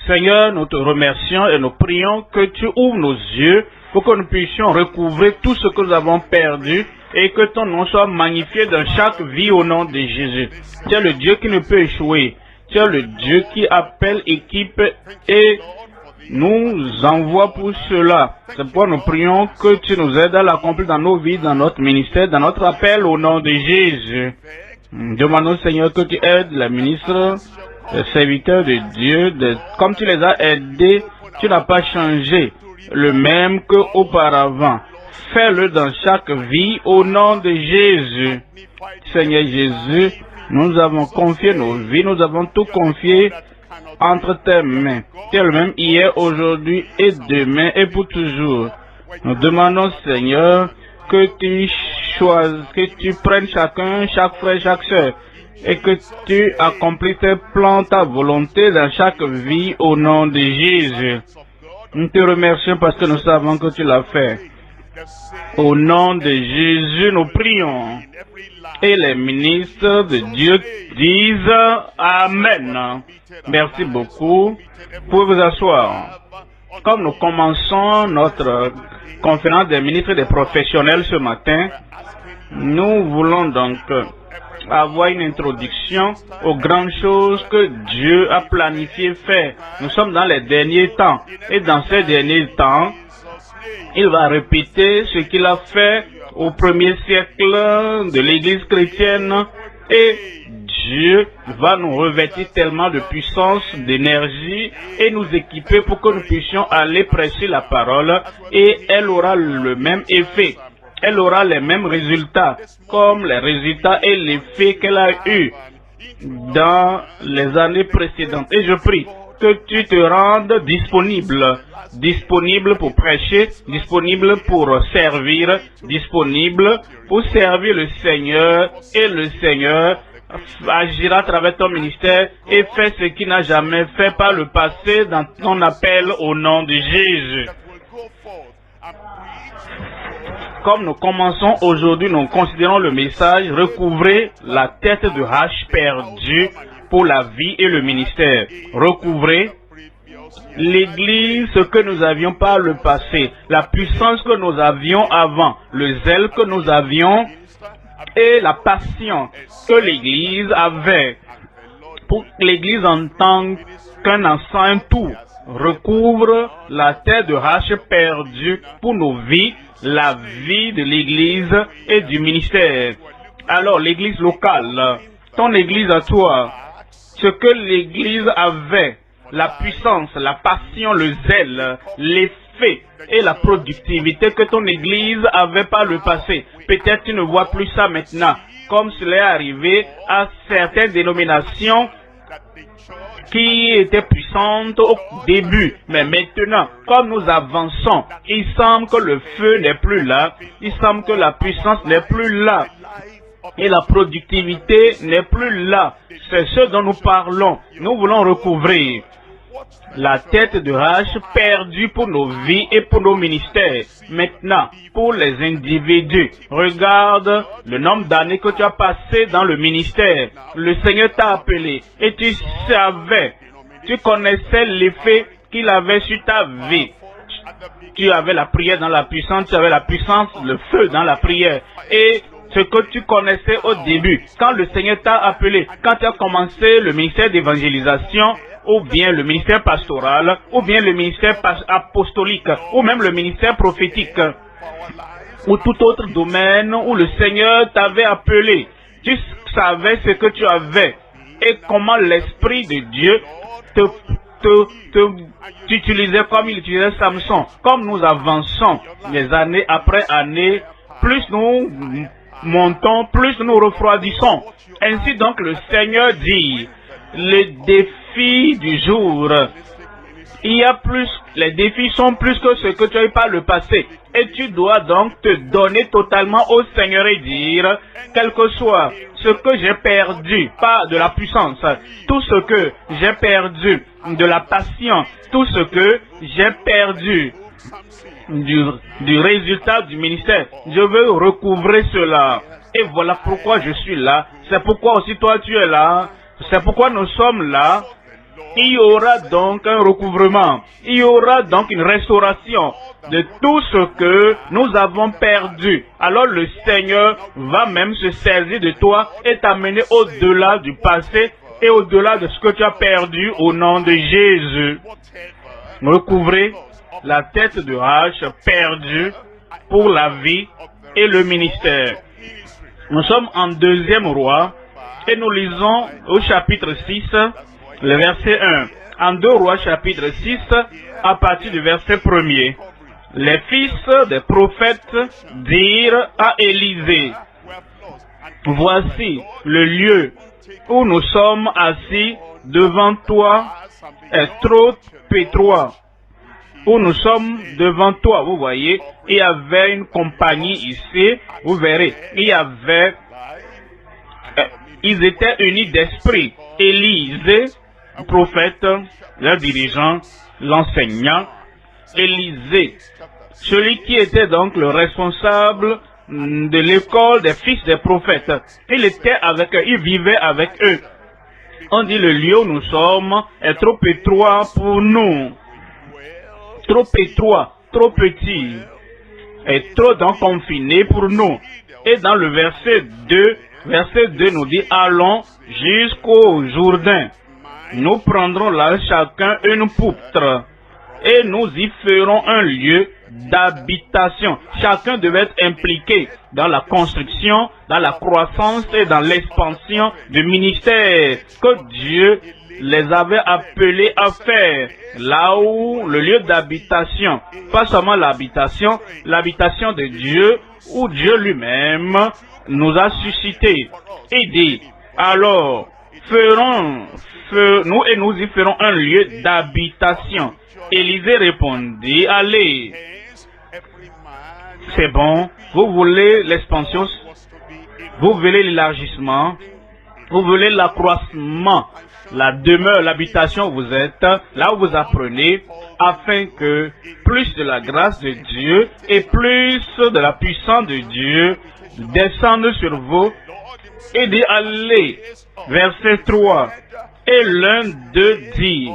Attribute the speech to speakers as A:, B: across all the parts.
A: Seigneur, nous te remercions et nous prions que tu ouvres nos yeux pour que nous puissions recouvrer tout ce que nous avons perdu et que ton nom soit magnifié dans chaque vie au nom de Jésus. Tu es le Dieu qui ne peut échouer. Tu es le Dieu qui appelle équipe et nous envoie pour cela. C'est pourquoi nous prions que tu nous aides à l'accomplir dans nos vies, dans notre ministère, dans notre appel au nom de Jésus. Demandons, Seigneur, que tu aides les ministres, les serviteurs de Dieu, comme tu les as aidés, tu n'as pas changé le même qu'auparavant. Fais-le dans chaque vie au nom de Jésus. Seigneur Jésus, nous avons confié nos vies, nous avons tout confié entre tes mains. Tu es le même hier, aujourd'hui et demain et pour toujours. Nous demandons, Seigneur, que tu choisisses, que tu prennes chacun, chaque frère, chaque sœur, et que tu accomplisses tes plans, ta volonté dans chaque vie au nom de Jésus. Nous te remercions parce que nous savons que tu l'as fait. Au nom de Jésus, nous prions. Et les ministres de Dieu disent Amen. Merci beaucoup. Vous pouvez vous asseoir. Comme nous commençons notre conférence des ministres et des professionnels ce matin, nous voulons donc avoir une introduction aux grandes choses que Dieu a planifié faire. Nous sommes dans les derniers temps. Et dans ces derniers temps, il va répéter ce qu'il a fait au premier siècle de l'Église chrétienne et Dieu va nous revêtir tellement de puissance, d'énergie et nous équiper pour que nous puissions aller prêcher la parole et elle aura le même effet. Elle aura les mêmes résultats comme les résultats et l'effet qu'elle a eu dans les années précédentes. Et je prie que tu te rendes disponible pour prêcher, disponible pour servir, disponible pour servir le Seigneur et le Seigneur agira à travers ton ministère et fait ce qu'il n'a jamais fait par le passé dans ton appel au nom de Jésus. Comme nous commençons aujourd'hui, nous considérons le message « Recouvrer la tête de hache perdue pour la vie et le ministère ». Recouvrer l'Église, ce que nous avions par le passé, la puissance que nous avions avant, le zèle que nous avions et la passion que l'Église avait. Pour l'Église en tant qu'un ensemble, un tout, recouvre la tête de hache perdue pour nos vies, la vie de l'Église et du ministère. Alors, l'Église locale, ton Église à toi, ce que l'Église avait, la puissance, la passion, le zèle, l'effet et la productivité que ton Église avait par le passé. Peut-être tu ne vois plus ça maintenant, comme cela est arrivé à certaines dénominations qui étaient puissantes au début. Mais maintenant, comme nous avançons, il semble que le feu n'est plus là, il semble que la puissance n'est plus là. Et la productivité n'est plus là. C'est ce dont nous parlons. Nous voulons recouvrir la tête de hache perdue pour nos vies et pour nos ministères. Maintenant, pour les individus, regarde le nombre d'années que tu as passé dans le ministère. Le Seigneur t'a appelé et tu savais, tu connaissais l'effet qu'il avait sur ta vie. Tu avais la prière dans la puissance, tu avais la puissance, le feu dans la prière. Et ce que tu connaissais au début, quand le Seigneur t'a appelé, quand tu as commencé le ministère d'évangélisation, ou bien le ministère pastoral, ou bien le ministère apostolique, ou même le ministère prophétique, ou tout autre domaine où le Seigneur t'avait appelé. Tu savais ce que tu avais et comment l'Esprit de Dieu t'utilisait comme il utilisait Samson. Comme nous avançons les années après années, plus nous montons, plus nous refroidissons. Ainsi donc le Seigneur dit, les défis du jour, il y a plus, les défis sont plus que ce que tu as eu par le passé. Et tu dois donc te donner totalement au Seigneur et dire, quel que soit ce que j'ai perdu, pas de la puissance, tout ce que j'ai perdu de la passion, tout ce que j'ai perdu du résultat du ministère, je veux recouvrer cela. Et voilà pourquoi je suis là. C'est pourquoi aussi toi tu es là. C'est pourquoi nous sommes là. Il y aura donc un recouvrement. Il y aura donc une restauration de tout ce que nous avons perdu. Alors le Seigneur va même se saisir de toi et t'amener au-delà du passé et au-delà de ce que tu as perdu au nom de Jésus. Recouvrez la tête de hache perdue pour la vie et le ministère. Nous sommes en 2e roi et nous lisons au chapitre 6, le verset 1. En 2 rois chapitre 6, à partir du verset 1er. Les fils des prophètes dirent à Élisée, voici le lieu où nous sommes assis devant toi est trop étroit. Où nous sommes devant toi, vous voyez, il y avait une compagnie ici, vous verrez, ils étaient unis d'esprit. Élisée, le prophète, le dirigeant, l'enseignant, Élisée, celui qui était donc le responsable de l'école des fils des prophètes. Il était avec eux, il vivait avec eux. On dit le lieu où nous sommes est trop étroit pour nous. Trop étroit, trop petit, et trop donc confiné pour nous. Et dans le verset 2 nous dit, allons jusqu'au Jourdain. Nous prendrons là chacun une poutre et nous y ferons un lieu d'habitation. Chacun devait être impliqué dans la construction, dans la croissance et dans l'expansion du ministère que Dieu les avait appelés à faire. Là où le lieu d'habitation, pas seulement l'habitation de Dieu, où Dieu lui-même nous a suscité et dit, alors nous y ferons un lieu d'habitation. Élisée répondit, allez, c'est bon, vous voulez l'expansion, vous voulez l'élargissement, vous voulez l'accroissement, la demeure, l'habitation où vous êtes, là où vous apprenez, afin que plus de la grâce de Dieu et plus de la puissance de Dieu descendent sur vous, et dit, allez, verset 3, et l'un d'eux dit,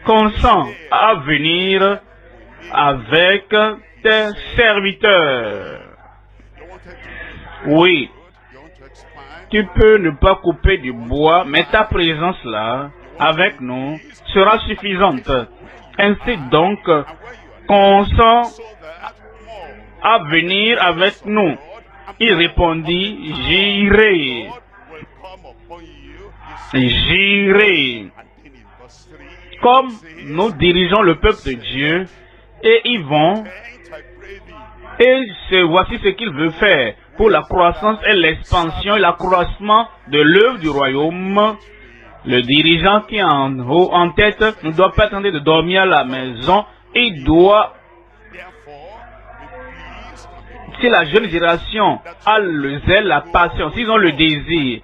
A: consens à venir avec tes serviteurs. Oui, tu peux ne pas couper du bois, mais ta présence là, avec nous, sera suffisante. Ainsi donc, consens à venir avec nous. Il répondit, j'irai. J'irai. Comme nous dirigeons le peuple de Dieu, et ils vont, et voici ce qu'il veut faire pour la croissance et l'expansion et l'accroissement de l'œuvre du royaume. Le dirigeant qui est en haut, en tête, ne doit pas attendre de dormir à la maison. Il doit, si la jeune génération a le zèle, la passion, s'ils ont le désir,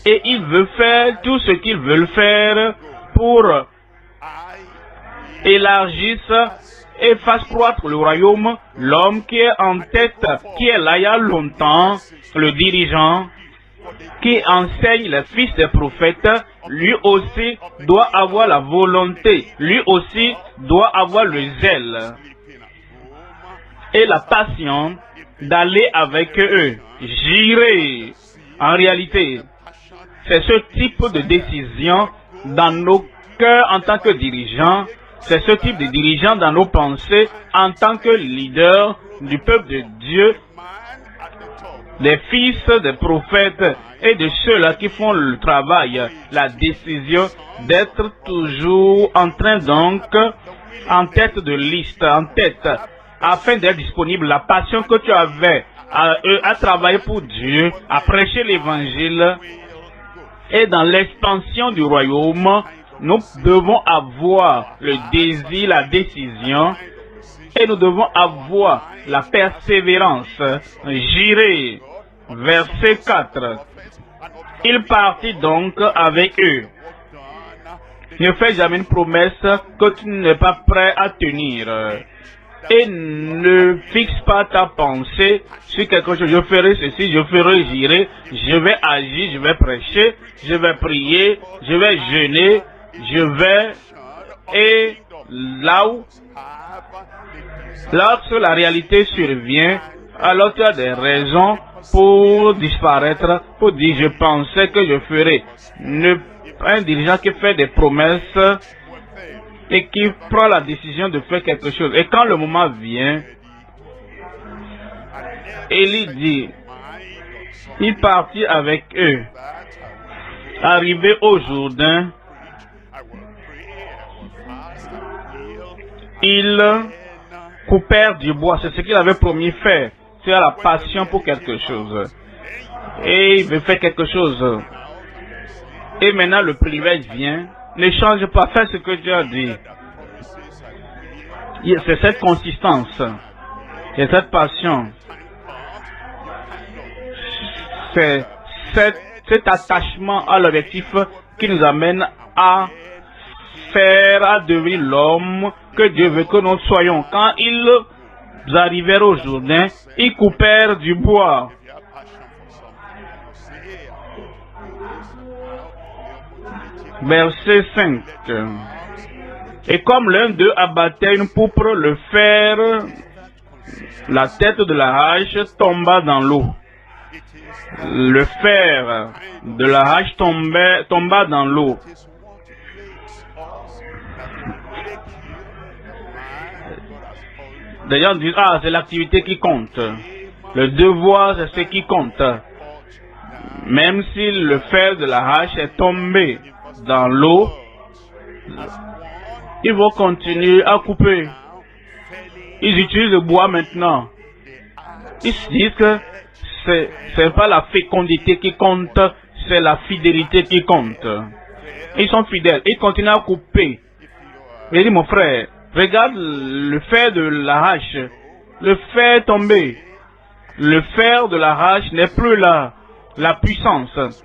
A: et ils veulent faire tout ce qu'ils veulent faire pour élargir et fasse croître le royaume, l'homme qui est en tête, qui est là il y a longtemps, le dirigeant, qui enseigne les fils des prophètes, lui aussi doit avoir la volonté, lui aussi doit avoir le zèle et la passion d'aller avec eux. J'irai. En réalité, c'est ce type de décision dans nos cœurs en tant que dirigeants. C'est ce type de dirigeant dans nos pensées en tant que leader du peuple de Dieu, des fils des prophètes et de ceux-là qui font le travail, la décision d'être toujours en train donc, en tête de liste, en tête, afin d'être disponible, la passion que tu avais à travailler pour Dieu, à prêcher l'évangile et dans l'expansion du royaume. Nous devons avoir le désir, la décision, et nous devons avoir la persévérance. J'irai. Verset 4. Il partit donc avec eux. Ne fais jamais une promesse que tu n'es pas prêt à tenir. Et ne fixe pas ta pensée sur quelque chose. Je ferai ceci, je ferai, j'irai, je vais agir, je vais prêcher, je vais prier, je vais jeûner. je vais, et là où, lorsque la réalité survient, alors tu as des raisons pour disparaître, pour dire je pensais que je ferais. Un dirigeant qui fait des promesses et qui prend la décision de faire quelque chose. Et quand le moment vient, Élie dit, il partit avec eux. Arrivé au Jourdain, ils coupèrent du bois. C'est ce qu'il avait promis faire. Tu as la passion pour quelque chose. Et il veut faire quelque chose. Et maintenant le privilège vient. Ne change pas, fais ce que Dieu a dit. C'est cette consistance. C'est cette passion. C'est cet attachement à l'objectif qui nous amène à devenir l'homme que Dieu veut que nous soyons. Quand ils arrivèrent au Jourdain, ils coupèrent du bois. Verset 5. Et comme l'un d'eux abattait une pourpre, le fer, la tête de la hache tomba dans l'eau. Le fer de la hache tomba dans l'eau. D'ailleurs, on dit, c'est l'activité qui compte. Le devoir, c'est ce qui compte. Même si le fer de la hache est tombé dans l'eau, ils vont continuer à couper. Ils utilisent le bois maintenant. Ils se disent que c'est pas la fécondité qui compte, c'est la fidélité qui compte. Ils sont fidèles, ils continuent à couper. Il dit, mon frère, regarde le fer de la hache. Le fer est tombé. Le fer de la hache n'est plus là. La puissance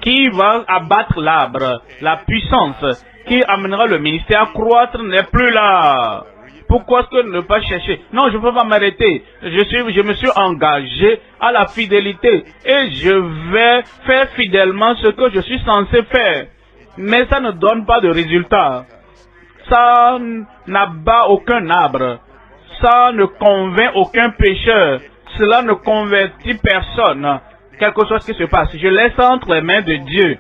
A: qui va abattre l'arbre, la puissance qui amènera le ministère à croître n'est plus là. Pourquoi est-ce que ne pas chercher? Non, je ne peux pas m'arrêter. Je me suis engagé à la fidélité et je vais faire fidèlement ce que je suis censé faire. Mais ça ne donne pas de résultat. Ça n'abat aucun arbre. Ça ne convainc aucun pécheur. Cela ne convertit personne. Quelque chose qui se passe. Je laisse entre les mains de Dieu.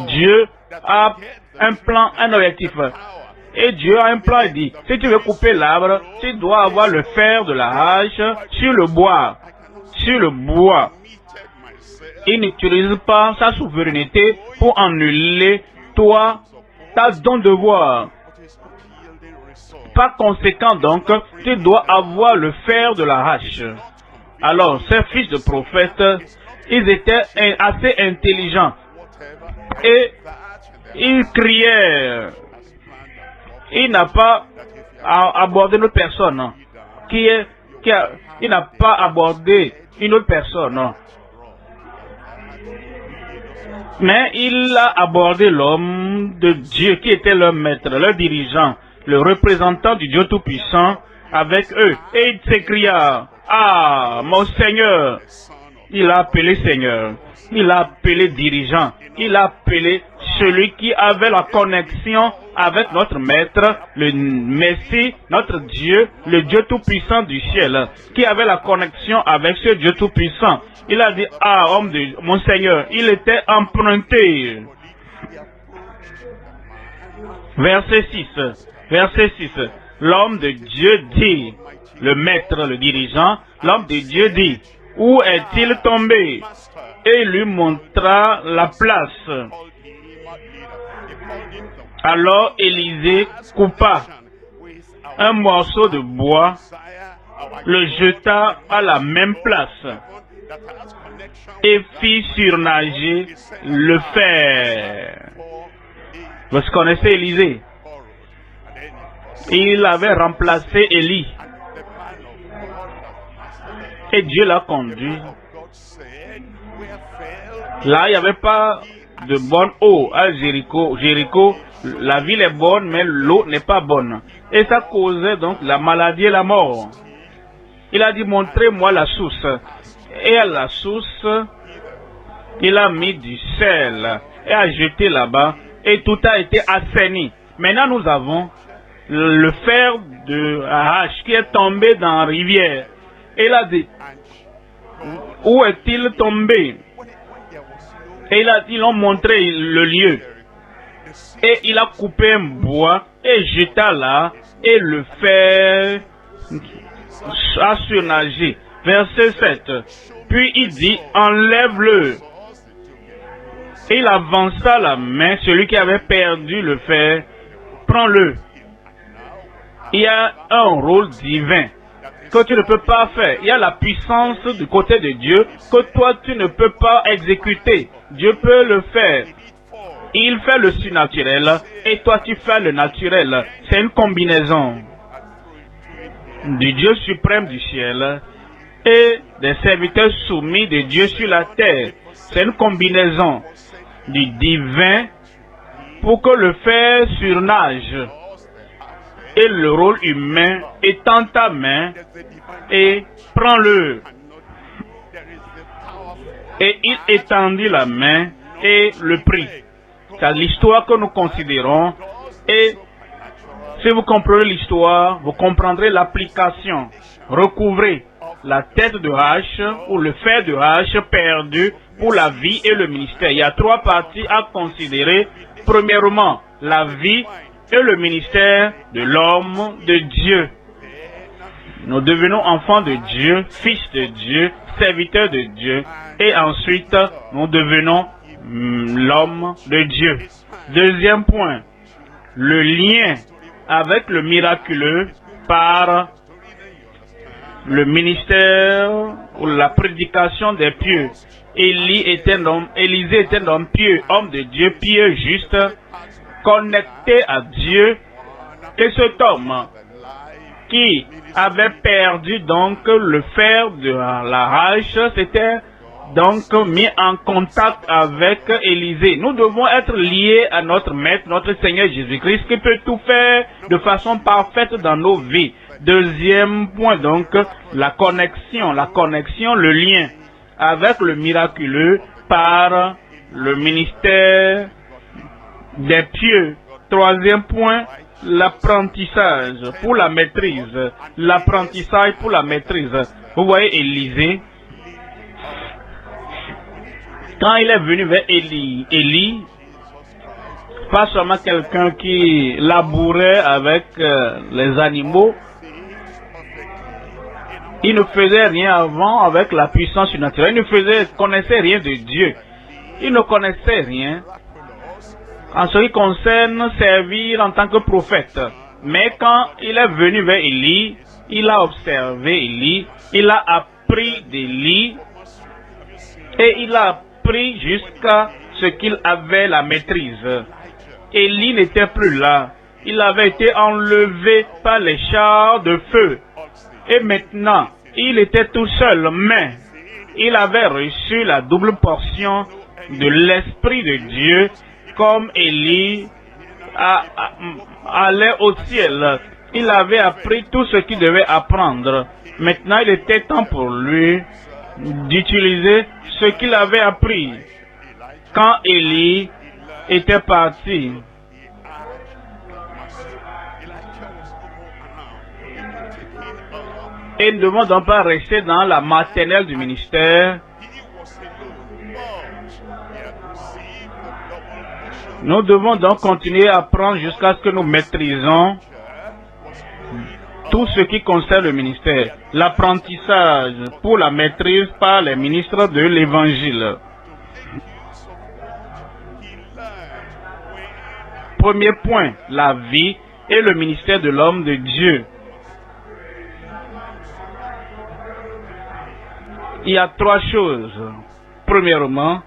A: Dieu a un plan, un objectif. Et Dieu a un plan, il dit, si tu veux couper l'arbre, tu dois avoir le fer de la hache sur le bois. Sur le bois. Il n'utilise pas sa souveraineté pour annuler ton devoir. Par conséquent donc, tu dois avoir le fer de la hache. Alors, ces fils de prophètes, ils étaient assez intelligents. Et ils criaient. Il n'a pas abordé une autre personne. Il n'a pas abordé une autre personne. Mais il a abordé l'homme de Dieu qui était leur maître, leur dirigeant, le représentant du Dieu Tout-Puissant avec eux. Et il s'écria, mon Seigneur. Il a appelé Seigneur. Il a appelé dirigeant. Il a appelé celui qui avait la connexion avec notre maître, le Messie, notre Dieu, le Dieu Tout-Puissant du ciel, qui avait la connexion avec ce Dieu Tout-Puissant. Il a dit, homme de mon Seigneur, il était emprunté. Verset 6. L'homme de Dieu dit, le maître, le dirigeant, l'homme de Dieu dit, où est-il tombé? Et il lui montra la place. Alors Élisée coupa un morceau de bois, le jeta à la même place et fit surnager le fer. Vous connaissez Élisée? Il avait remplacé Élie. Et Dieu l'a conduit. Là, il n'y avait pas de bonne eau à Jéricho. Jéricho, la ville est bonne, mais l'eau n'est pas bonne. Et ça causait donc la maladie et la mort. Il a dit, montrez-moi la source. Et à la source, il a mis du sel et a jeté là-bas. et tout a été assaini. Maintenant, nous avons le fer de Hache qui est tombé dans la rivière. Et il a dit, où est-il tombé? Et ils ont montré le lieu. Et il a coupé un bois et jeta là, et le fer a surnagé. Verset 7. Puis il dit, enlève-le. Et il avança la main, celui qui avait perdu le fer, prends-le. Il y a un rôle divin que tu ne peux pas faire. Il y a la puissance du côté de Dieu que toi tu ne peux pas exécuter. Dieu peut le faire. Il fait le surnaturel et toi tu fais le naturel. C'est une combinaison du Dieu suprême du ciel et des serviteurs soumis de Dieu sur la terre. C'est une combinaison du divin pour que le fer surnage. Et le rôle humain étend ta main et prends-le. Et il étendit la main et le prit. C'est l'histoire que nous considérons. Et si vous comprenez l'histoire, vous comprendrez l'application. Recouvrez la tête de hache ou le fer de hache perdu pour la vie et le ministère. Il y a trois parties à considérer. Premièrement, la vie et le ministère de l'homme de Dieu. Nous devenons enfants de Dieu, fils de Dieu, serviteurs de Dieu, et ensuite nous devenons l'homme de Dieu. Deuxième point, le lien avec le miraculeux par le ministère ou la prédication des pieux. Élisée était un homme pieux, homme de Dieu, pieux, juste, connecté à Dieu. Et cet homme qui avait perdu donc le fer de la hache, s'était donc mis en contact avec Élisée. Nous devons être liés à notre Maître, notre Seigneur Jésus-Christ, qui peut tout faire de façon parfaite dans nos vies. Deuxième point donc, la connexion, le lien avec le miraculeux par le ministère des pieux. Troisième point, l'apprentissage pour la maîtrise. L'apprentissage pour la maîtrise. Vous voyez Élisée, quand il est venu vers Élie, pas seulement quelqu'un qui labourait avec les animaux, il ne faisait rien avant avec la puissance surnaturelle, il ne connaissait rien de Dieu, il ne connaissait rien en ce qui concerne servir en tant que prophète. Mais quand il est venu vers Élie, il a observé Élie, il a appris d'Élie, et il a appris jusqu'à ce qu'il avait la maîtrise. Élie n'était plus là, il avait été enlevé par les chars de feu. Et maintenant, il était tout seul, mais il avait reçu la double portion de l'Esprit de Dieu, comme Élie allait au ciel. Il avait appris tout ce qu'il devait apprendre. Maintenant, il était temps pour lui d'utiliser ce qu'il avait appris. Quand Élie était parti, et nous ne devons donc pas rester dans la maternelle du ministère. Nous devons donc continuer à apprendre jusqu'à ce que nous maîtrisons tout ce qui concerne le ministère. L'apprentissage pour la maîtrise par les ministres de l'Évangile. Premier point, la vie et le ministère de l'homme de Dieu. Il y a trois choses. Premièrement,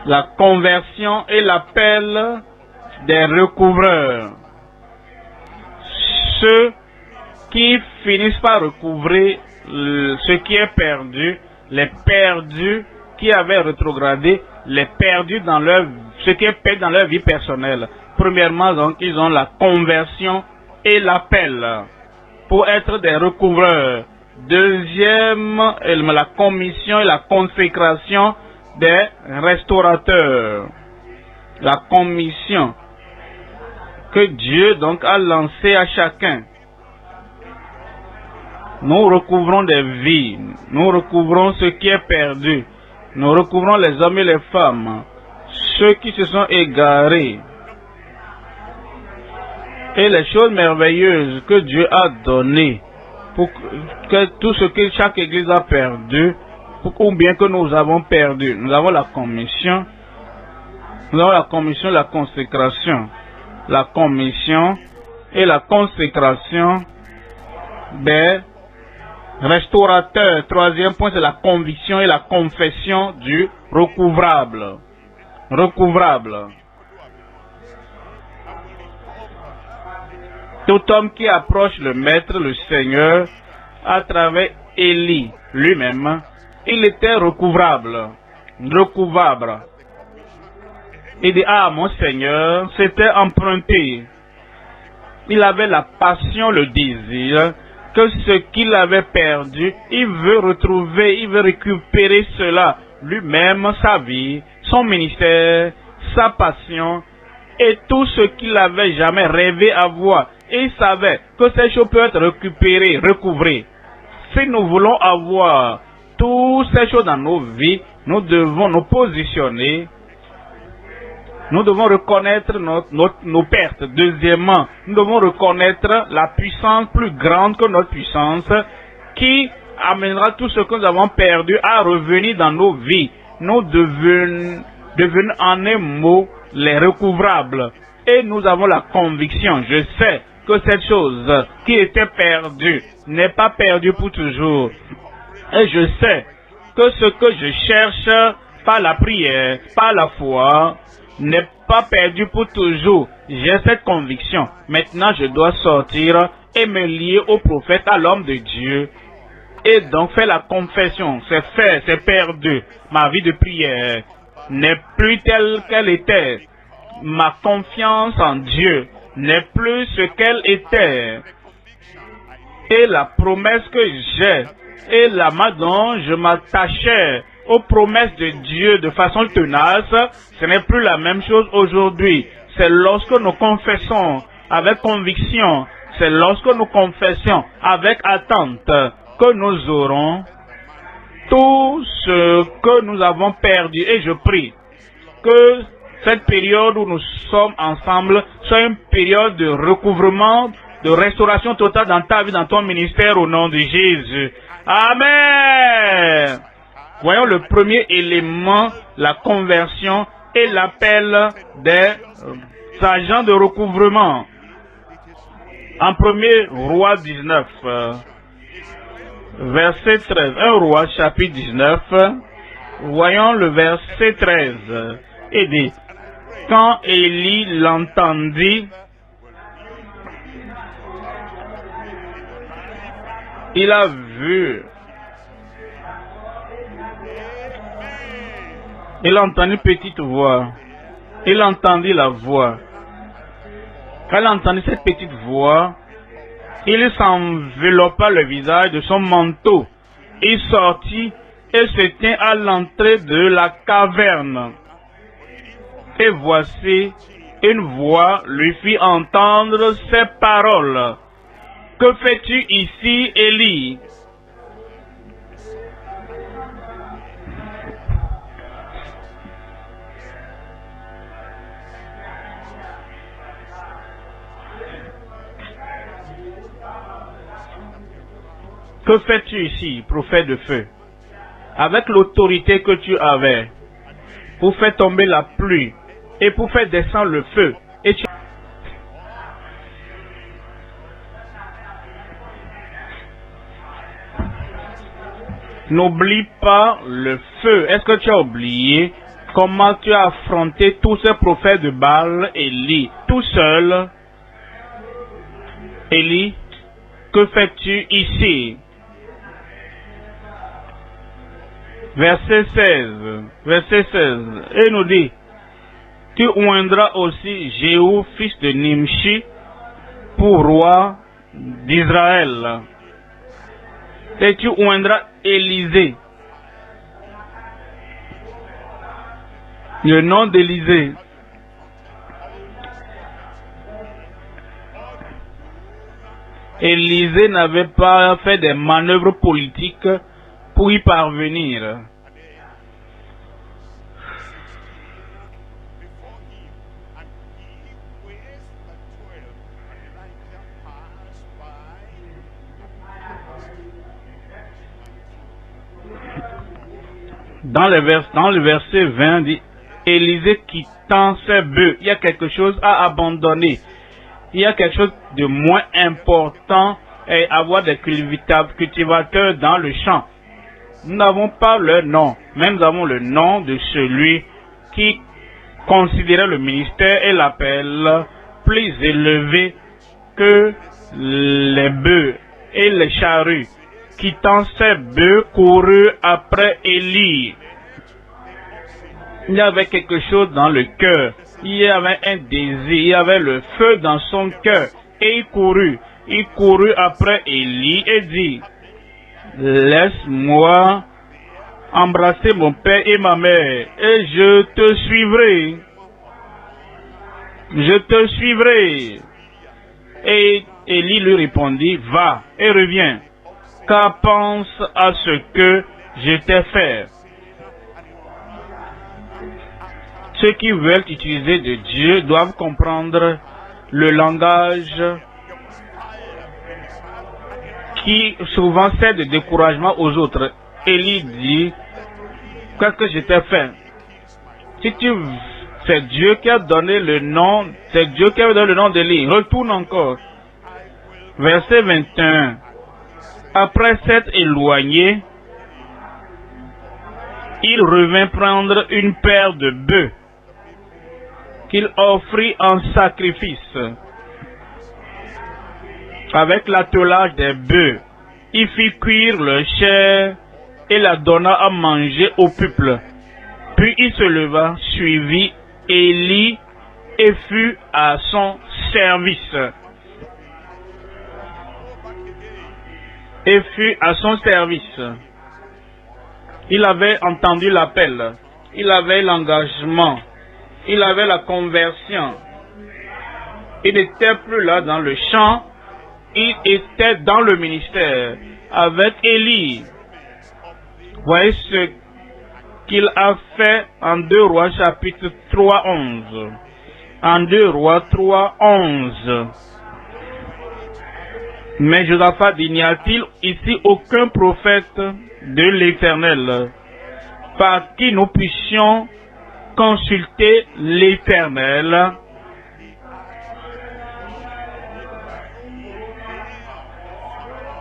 A: la conversion et l'appel des recouvreurs. Ceux qui finissent par recouvrer ce qui est perdu, les perdus qui avaient rétrogradé, les perdus dans ce qui est perdu dans leur vie personnelle. Premièrement, donc, ils ont la conversion et l'appel pour être des recouvreurs. Deuxième, la commission et la consécration des restaurateurs. La commission que Dieu donc a lancée à chacun. Nous recouvrons des vies, nous recouvrons ce qui est perdu, nous recouvrons les hommes et les femmes, ceux qui se sont égarés. Et les choses merveilleuses que Dieu a données, pour que tout ce que chaque église a perdu, ou bien que nous avons perdu, nous avons la commission, la consécration, la commission et la consécration des restaurateurs. Troisième point, c'est la conviction et la confession du recouvrable. Recouvrable. Tout homme qui approche le Maître, le Seigneur, à travers Élie lui-même, il était recouvrable. Recouvrable. Il dit, ah, mon Seigneur, c'était emprunté. Il avait la passion, le désir, que ce qu'il avait perdu, il veut retrouver, il veut récupérer cela. Lui-même, sa vie, son ministère, sa passion, et tout ce qu'il avait jamais rêvé avoir. Et il savait que ces choses peuvent être récupérées, recouvrées. Si nous voulons avoir toutes ces choses dans nos vies, nous devons nous positionner. Nous devons reconnaître nos pertes. Deuxièmement, nous devons reconnaître la puissance plus grande que notre puissance qui amènera tout ce que nous avons perdu à revenir dans nos vies. Nous devenons en un mot les recouvrables. Et nous avons la conviction, je sais que cette chose qui était perdue n'est pas perdue pour toujours. Et je sais que ce que je cherche par la prière, par la foi, n'est pas perdu pour toujours. J'ai cette conviction. Maintenant, je dois sortir et me lier au prophète, à l'homme de Dieu. Et donc faire la confession. C'est fait, c'est perdu. Ma vie de prière n'est plus telle qu'elle était. Ma confiance en Dieu n'est plus ce qu'elle était. Et la promesse que j'ai, et la main dont je m'attachais aux promesses de Dieu de façon tenace, ce n'est plus la même chose aujourd'hui. C'est lorsque nous confessons avec conviction, c'est lorsque nous confessons avec attente que nous aurons tout ce que nous avons perdu. Et je prie que cette période où nous sommes ensemble soit une période de recouvrement, de restauration totale dans ta vie, dans ton ministère, au nom de Jésus. Amen. Voyons le premier élément, la conversion et l'appel des agents de recouvrement. En 1er Roi 19, verset 13. 1 Roi chapitre 19, voyons le verset 13. Il dit, quand Élie l'entendit, il a vu, il a entendu une petite voix, il entendit la voix. Quand il a entendu cette petite voix, il s'enveloppa le visage de son manteau. Il sortit et se tint à l'entrée de la caverne. Et voici, une voix lui fit entendre ces paroles. Que fais-tu ici, Élie? Que fais-tu ici, prophète de feu? Avec l'autorité que tu avais pour faire tomber la pluie et pour faire descendre le feu. Et tu... N'oublie pas le feu. Est-ce que tu as oublié comment tu as affronté tous ces prophètes de Baal, Élie, tout seul? Élie, que fais-tu ici? Verset 16. Verset 16. Et nous dit, tu oindras aussi Jéhu, fils de Nimshi, pour roi d'Israël. Et tu oindras Élisée. Le nom d'Élisée. Élisée n'avait pas fait des manœuvres politiques pour y parvenir. Dans le verset 20, dit Élisée quittant ses bœufs. Il y a quelque chose à abandonner. Il y a quelque chose de moins important et avoir des cultivateurs dans le champ. Nous n'avons pas leur nom, mais nous avons le nom de celui qui considérait le ministère et l'appel plus élevé que les bœufs et les charrues. Quittant ses bœufs, courut après Élie. Il y avait quelque chose dans le cœur. Il y avait un désir. Il y avait le feu dans son cœur. Et il courut. Il courut après Élie et dit, laisse-moi embrasser mon père et ma mère, et je te suivrai. Je te suivrai. Et Élie lui répondit, va et reviens, car pense à ce que je t'ai fait. Ceux qui veulent utiliser de Dieu doivent comprendre le langage qui souvent sert de découragement aux autres. Élie dit, qu'est-ce que je t'ai fait? Si c'est Dieu qui a donné le nom, c'est Dieu qui a donné le nom d'Élie. Retourne encore. Verset 21. Après s'être éloigné, il revint prendre une paire de bœufs qu'il offrit en sacrifice. Avec l'attelage des bœufs, il fit cuire leur chair et la donna à manger au peuple. Puis il se leva, suivit Élie et fut à son service. Et fut à son service. Il avait entendu l'appel, il avait l'engagement, il avait la conversion. Il n'était plus là dans le champ, il était dans le ministère avec Élie. Voyez ce qu'il a fait en 2 Rois chapitre 3, 11. En 2 Rois 3, 11. Mais Josaphat dit, n'y a-t-il ici aucun prophète de l'Éternel par qui nous puissions consulter l'Éternel?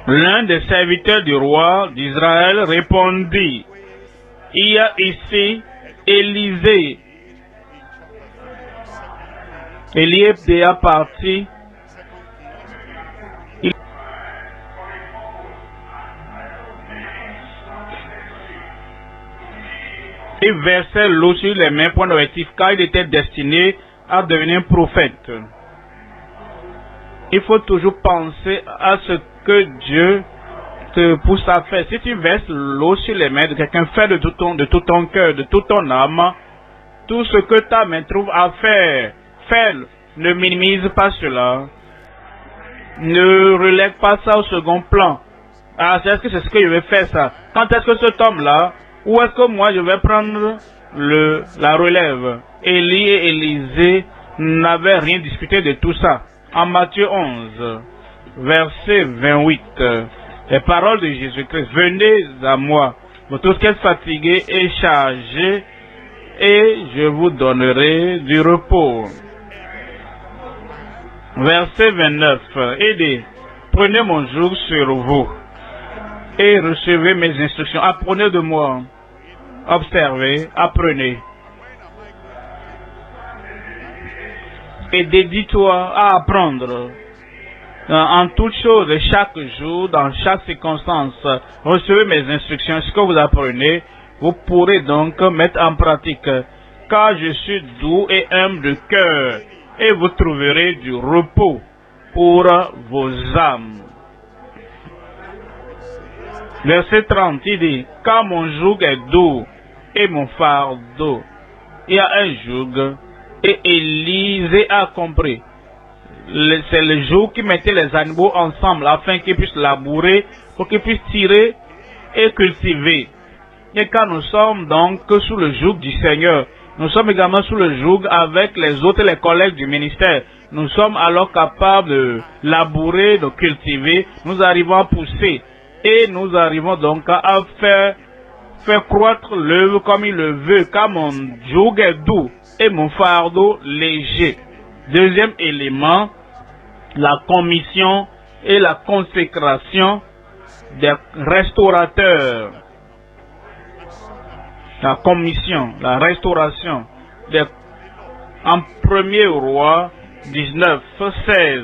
A: L'un des serviteurs du roi d'Israël répondit, il y a ici Élisée. Élie est déjà parti. Il versait l'eau sur les mains, point d'objectif, car il était destiné à devenir prophète. Il faut toujours penser à ce que Dieu te pousse à faire. Si tu verses l'eau sur les mains de quelqu'un, fais de tout ton cœur, de toute ton âme, tout ce que ta main trouve à faire, fais-le. Ne minimise pas cela. Ne relègue pas ça au second plan. Ah, est-ce que c'est ce que je vais faire ça? Quand est-ce que cet homme-là, ou est-ce que moi je vais prendre la relève? Élie et Élisée n'avaient rien discuté de tout ça. En Matthieu 11, verset 28, les paroles de Jésus-Christ, venez à moi, vous tous qui êtes fatigués et chargés, et je vous donnerai du repos. Verset 29, aidez, prenez mon joug sur vous, et recevez mes instructions, apprenez de moi, observez, apprenez. Et dédie-toi à apprendre en toutes choses, chaque jour, dans chaque circonstance. Recevez mes instructions. Ce que vous apprenez, vous pourrez donc mettre en pratique. Car je suis doux et humble de cœur, et vous trouverez du repos pour vos âmes. Verset 30, il dit, car mon joug est doux et mon fardeau il y a un joug. Et Élisée a compris. C'est le joug qui mettait les animaux ensemble afin qu'ils puissent labourer, pour qu'ils puissent tirer et cultiver. Et quand nous sommes donc sous le joug du Seigneur, nous sommes également sous le joug avec les autres, les collègues du ministère. Nous sommes alors capables de labourer, de cultiver, nous arrivons à pousser. Et nous arrivons donc à faire croître l'œuvre comme il le veut, car mon joug est doux et mon fardeau léger. Deuxième élément, la commission et la consécration des restaurateurs. La commission, la restauration. En 1er roi 19, 16.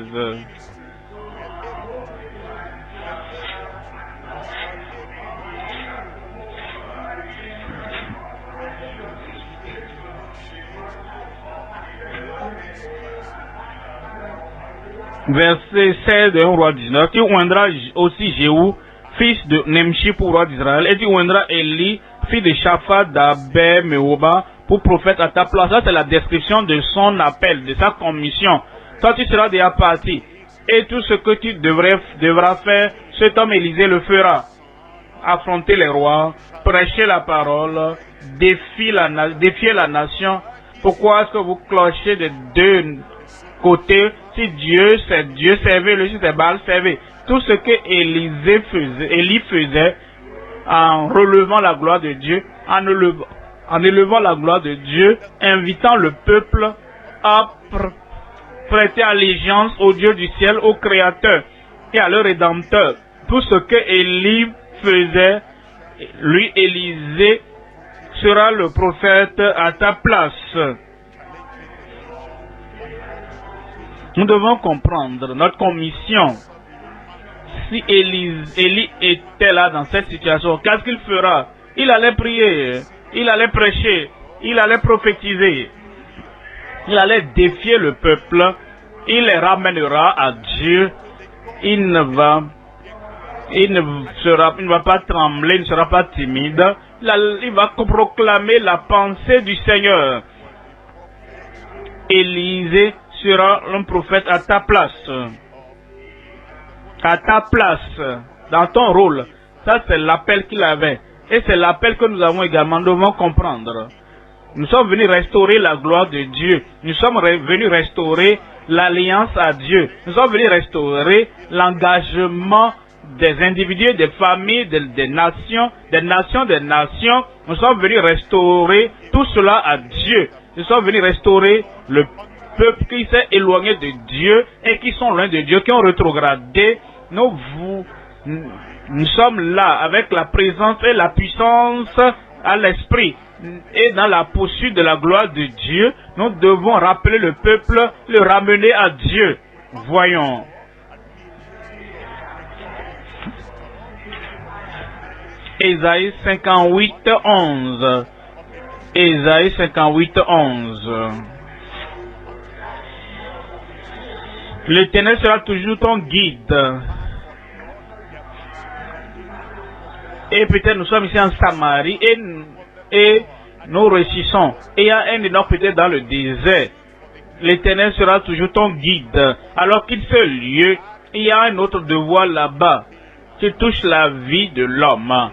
A: Verset 16 de 1 roi 19. Tu oindras aussi Jéhu, fils de Nemchi pour roi d'Israël, et tu oindras Élie, fils de Shaphat d'Abel Mehoba, pour prophète à ta place. Ça, c'est la description de son appel, de sa commission. Toi, tu seras déjà parti. Et tout ce que tu devras faire, cet homme Élisée le fera. Affronter les rois, prêcher la parole, défier la nation. Pourquoi est-ce que vous clochez de deux côtés? Si Dieu, c'est Dieu, servez-le. Si c'est Baal, servez. Tout ce que Élie faisait, en relevant la gloire de Dieu, en élevant la gloire de Dieu, invitant le peuple à prêter allégeance au Dieu du ciel, au Créateur et à leur Rédempteur. Tout ce que Élie faisait, lui, Élisée, sera le prophète à ta place. Nous devons comprendre notre commission. Si Élie était là dans cette situation, qu'est-ce qu'il fera? Il allait prier, il allait prêcher, il allait prophétiser, il allait défier le peuple, il les ramènera à Dieu. Il ne va pas trembler, il ne sera pas timide. Il va proclamer la pensée du Seigneur. Élisée sera un prophète à ta place. À ta place, dans ton rôle. Ça, c'est l'appel qu'il avait. Et c'est l'appel que nous avons également, nous devons comprendre. Nous sommes venus restaurer la gloire de Dieu. Nous sommes venus restaurer l'alliance à Dieu. Nous sommes venus restaurer l'engagement des individus, des familles, des nations. Nous sommes venus restaurer tout cela à Dieu. Nous sommes venus restaurer le peuple qui s'est éloigné de Dieu et qui sont loin de Dieu, qui ont rétrogradé. Nous sommes là avec la présence et la puissance à l'esprit. Et dans la poursuite de la gloire de Dieu, nous devons rappeler le peuple, le ramener à Dieu. Voyons. Ésaïe 58, 11. Ésaïe 58, 11. L'Éternel sera toujours ton guide. Et peut-être nous sommes ici en Samarie et nous réussissons. Et il y a un énorme peut-être dans le désert. L'Éternel sera toujours ton guide. Alors qu'il ce lieu, il y a un autre devoir là-bas qui touche la vie de l'homme,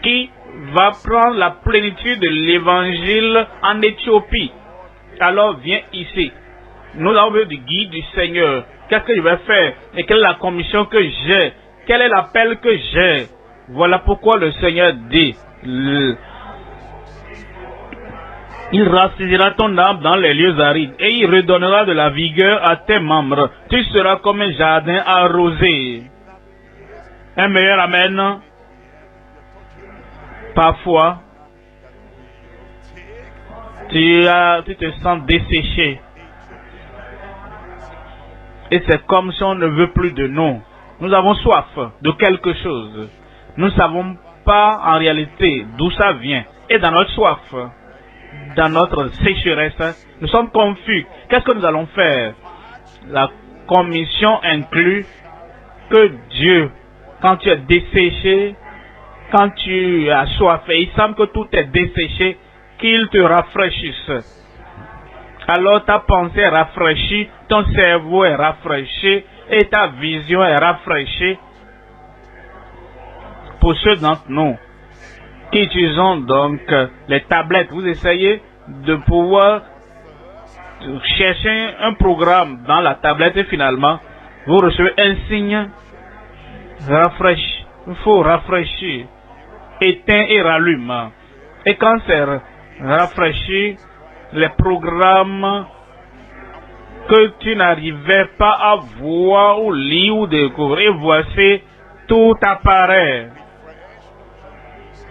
A: qui va prendre la plénitude de l'évangile en Éthiopie. Alors viens ici. Nous avons besoin du guide du Seigneur. Qu'est-ce que je vais faire? Et quelle est la commission que j'ai? Quel est l'appel que j'ai? Voilà pourquoi le Seigneur dit, il rassasiera ton âme dans les lieux arides et il redonnera de la vigueur à tes membres. Tu seras comme un jardin arrosé. Un meilleur amen. Parfois, tu te sens desséché. Et c'est comme si on ne veut plus de nous. Nous avons soif de quelque chose. Nous ne savons pas en réalité d'où ça vient. Et dans notre soif, dans notre sécheresse, nous sommes confus. Qu'est-ce que nous allons faire? La commission inclut que Dieu, quand tu es desséché, quand tu as soif, et il semble que tout est desséché, qu'il te rafraîchisse. Alors ta pensée est rafraîchie, ton cerveau est rafraîchi et ta vision est rafraîchie. Pour ceux d'entre nous qui utilisons donc les tablettes, vous essayez de pouvoir chercher un programme dans la tablette et finalement vous recevez un signe rafraîchi. Il faut rafraîchir, éteins et rallume. Et quand c'est rafraîchi, les programmes que tu n'arrivais pas à voir ou lire ou découvrir, voici tout apparaît.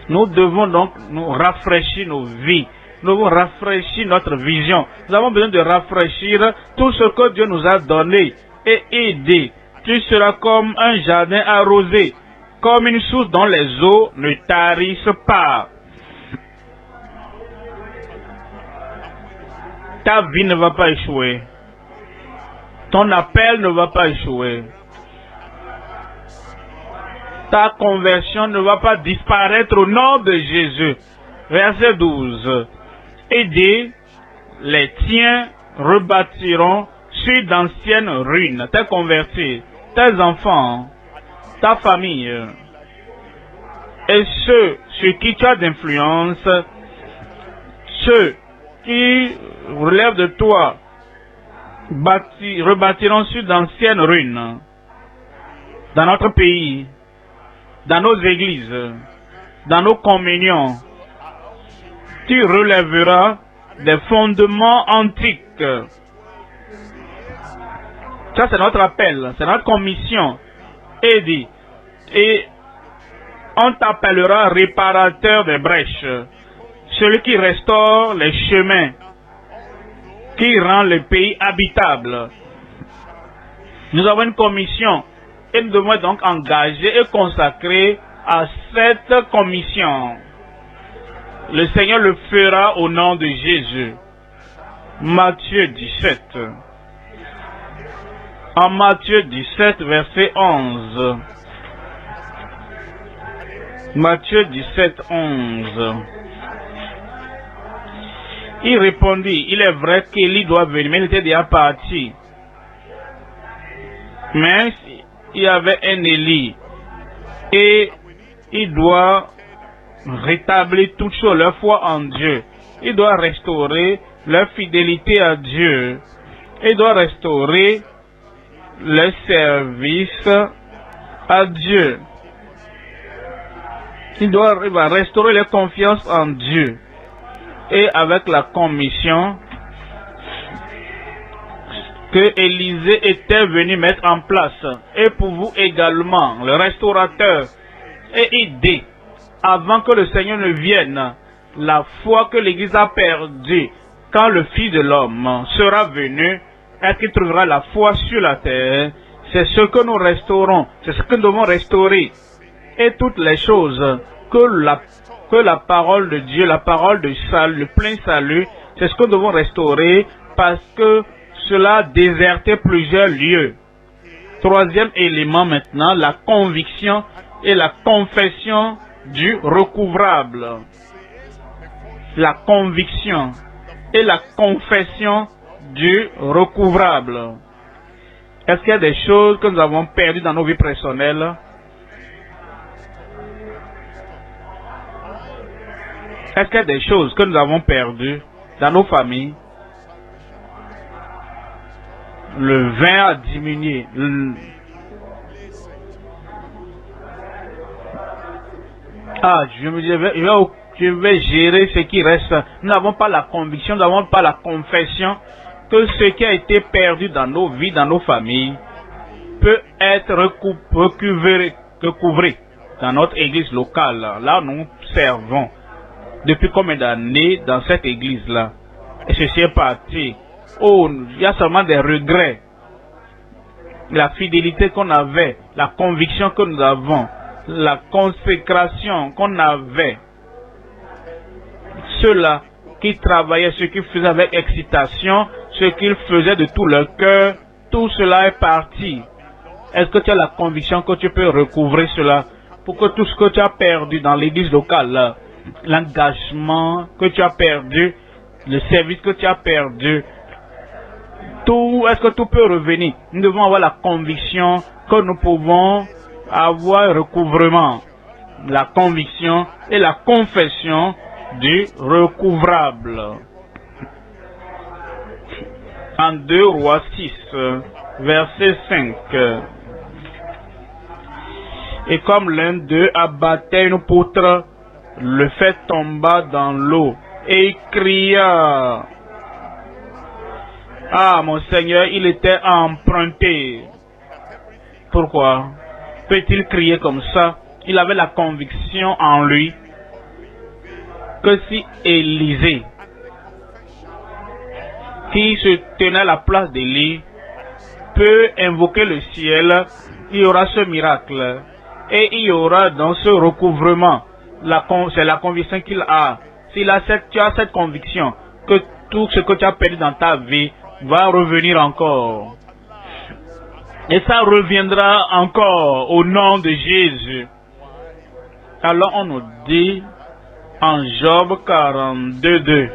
A: Nous devons donc nous rafraîchir nos vies. Nous devons rafraîchir notre vision. Nous avons besoin de rafraîchir tout ce que Dieu nous a donné et aider. Tu seras comme un jardin arrosé, comme une source dont les eaux ne tarissent pas. Ta vie ne va pas échouer. Ton appel ne va pas échouer. Ta conversion ne va pas disparaître au nom de Jésus. Verset 12. Aider, les tiens rebâtiront sur d'anciennes ruines. Tes convertis, tes enfants, ta famille, et ceux sur qui tu as d'influence, ceux qui relèvent de toi, rebâtiront sur d'anciennes ruines. Dans notre pays, dans nos églises, dans nos communions, tu relèveras des fondements antiques. Ça, c'est notre appel, c'est notre commission. Et on t'appellera réparateur des brèches, celui qui restaure les chemins, qui rend le pays habitable. Nous avons une commission et nous devons donc engager et consacrer à cette commission. Le Seigneur le fera au nom de Jésus. Matthieu 17. En Matthieu 17, verset 11. Matthieu 17, 11. Il répondit, il est vrai qu'Élie doit venir, mais il était déjà parti. Mais il y avait un Élie et il doit rétablir toutes choses, leur foi en Dieu. Il doit restaurer leur fidélité à Dieu. Il doit restaurer le service à Dieu. Il va restaurer leur confiance en Dieu. Et avec la commission que Élisée était venu mettre en place. Et pour vous également, le restaurateur, et aider avant que le Seigneur ne vienne, la foi que l'Église a perdue, quand le Fils de l'homme sera venu, est-ce qu'il trouvera la foi sur la terre? C'est ce que nous restaurons, c'est ce que nous devons restaurer. Et toutes les choses que la parole de Dieu, la parole de salut, le plein salut, c'est ce que nous devons restaurer parce que cela a déserté plusieurs lieux. Troisième élément maintenant, la conviction et la confession du recouvrable. La conviction et la confession du recouvrable. Est-ce qu'il y a des choses que nous avons perdues dans nos vies personnelles? Est-ce qu'il y a des choses que nous avons perdues dans nos familles? Le vin a diminué. Je vais gérer ce qui reste. Nous n'avons pas la conviction, nous n'avons pas la confession que ce qui a été perdu dans nos vies, dans nos familles, peut être recouvré dans notre église locale. Là, nous servons depuis combien d'années dans cette église-là? Et ceci est parti. Oh, il y a seulement des regrets. La fidélité qu'on avait, la conviction que nous avons, la consécration qu'on avait. Ceux-là qui travaillaient, ceux qui faisaient avec excitation, ceux qui faisaient de tout leur cœur, tout cela est parti. Est-ce que tu as la conviction que tu peux recouvrer cela pour que tout ce que tu as perdu dans l'église locale là, l'engagement que tu as perdu, le service que tu as perdu. Tout, est-ce que tout peut revenir? Nous devons avoir la conviction que nous pouvons avoir recouvrement. La conviction et la confession du recouvrable. En 2 Rois 6, verset 5. Et comme l'un d'eux abattait une poutre, le fait tomba dans l'eau et il cria. Ah, mon Seigneur, il était emprunté. Pourquoi peut-il crier comme ça? Il avait la conviction en lui que si Élisée, qui se tenait à la place d'Élie, peut invoquer le ciel, il y aura ce miracle. Et il y aura dans ce recouvrement, c'est la conviction qu'il a. Tu as cette conviction que tout ce que tu as perdu dans ta vie va revenir encore. Et ça reviendra encore au nom de Jésus. Alors on nous dit en Job 42.2.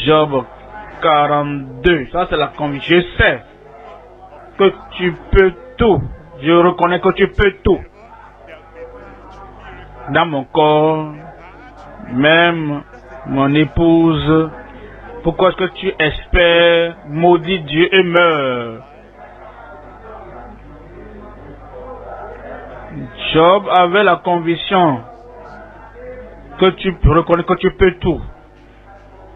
A: Job 42. Ça c'est la conviction. Je sais que tu peux tout. Je reconnais que tu peux tout. Dans mon corps, même mon épouse, pourquoi est-ce que tu espères maudit Dieu et meurs? Job avait la conviction que tu reconnais que tu peux tout.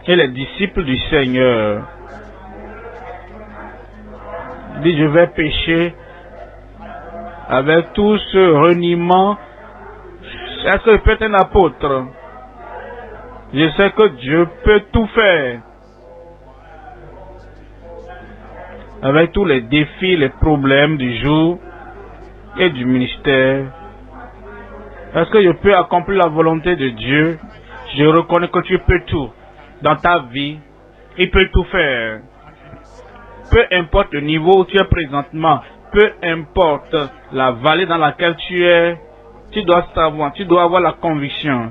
A: Et les disciples du Seigneur disent je vais pécher avec tout ce reniement. Est-ce que je peux être un apôtre? Je sais que Dieu peut tout faire. Avec tous les défis, les problèmes du jour et du ministère. Est-ce que je peux accomplir la volonté de Dieu? Je reconnais que tu peux tout. Dans ta vie, il peut tout faire. Peu importe le niveau où tu es présentement, peu importe la vallée dans laquelle tu es, tu dois savoir, tu dois avoir la conviction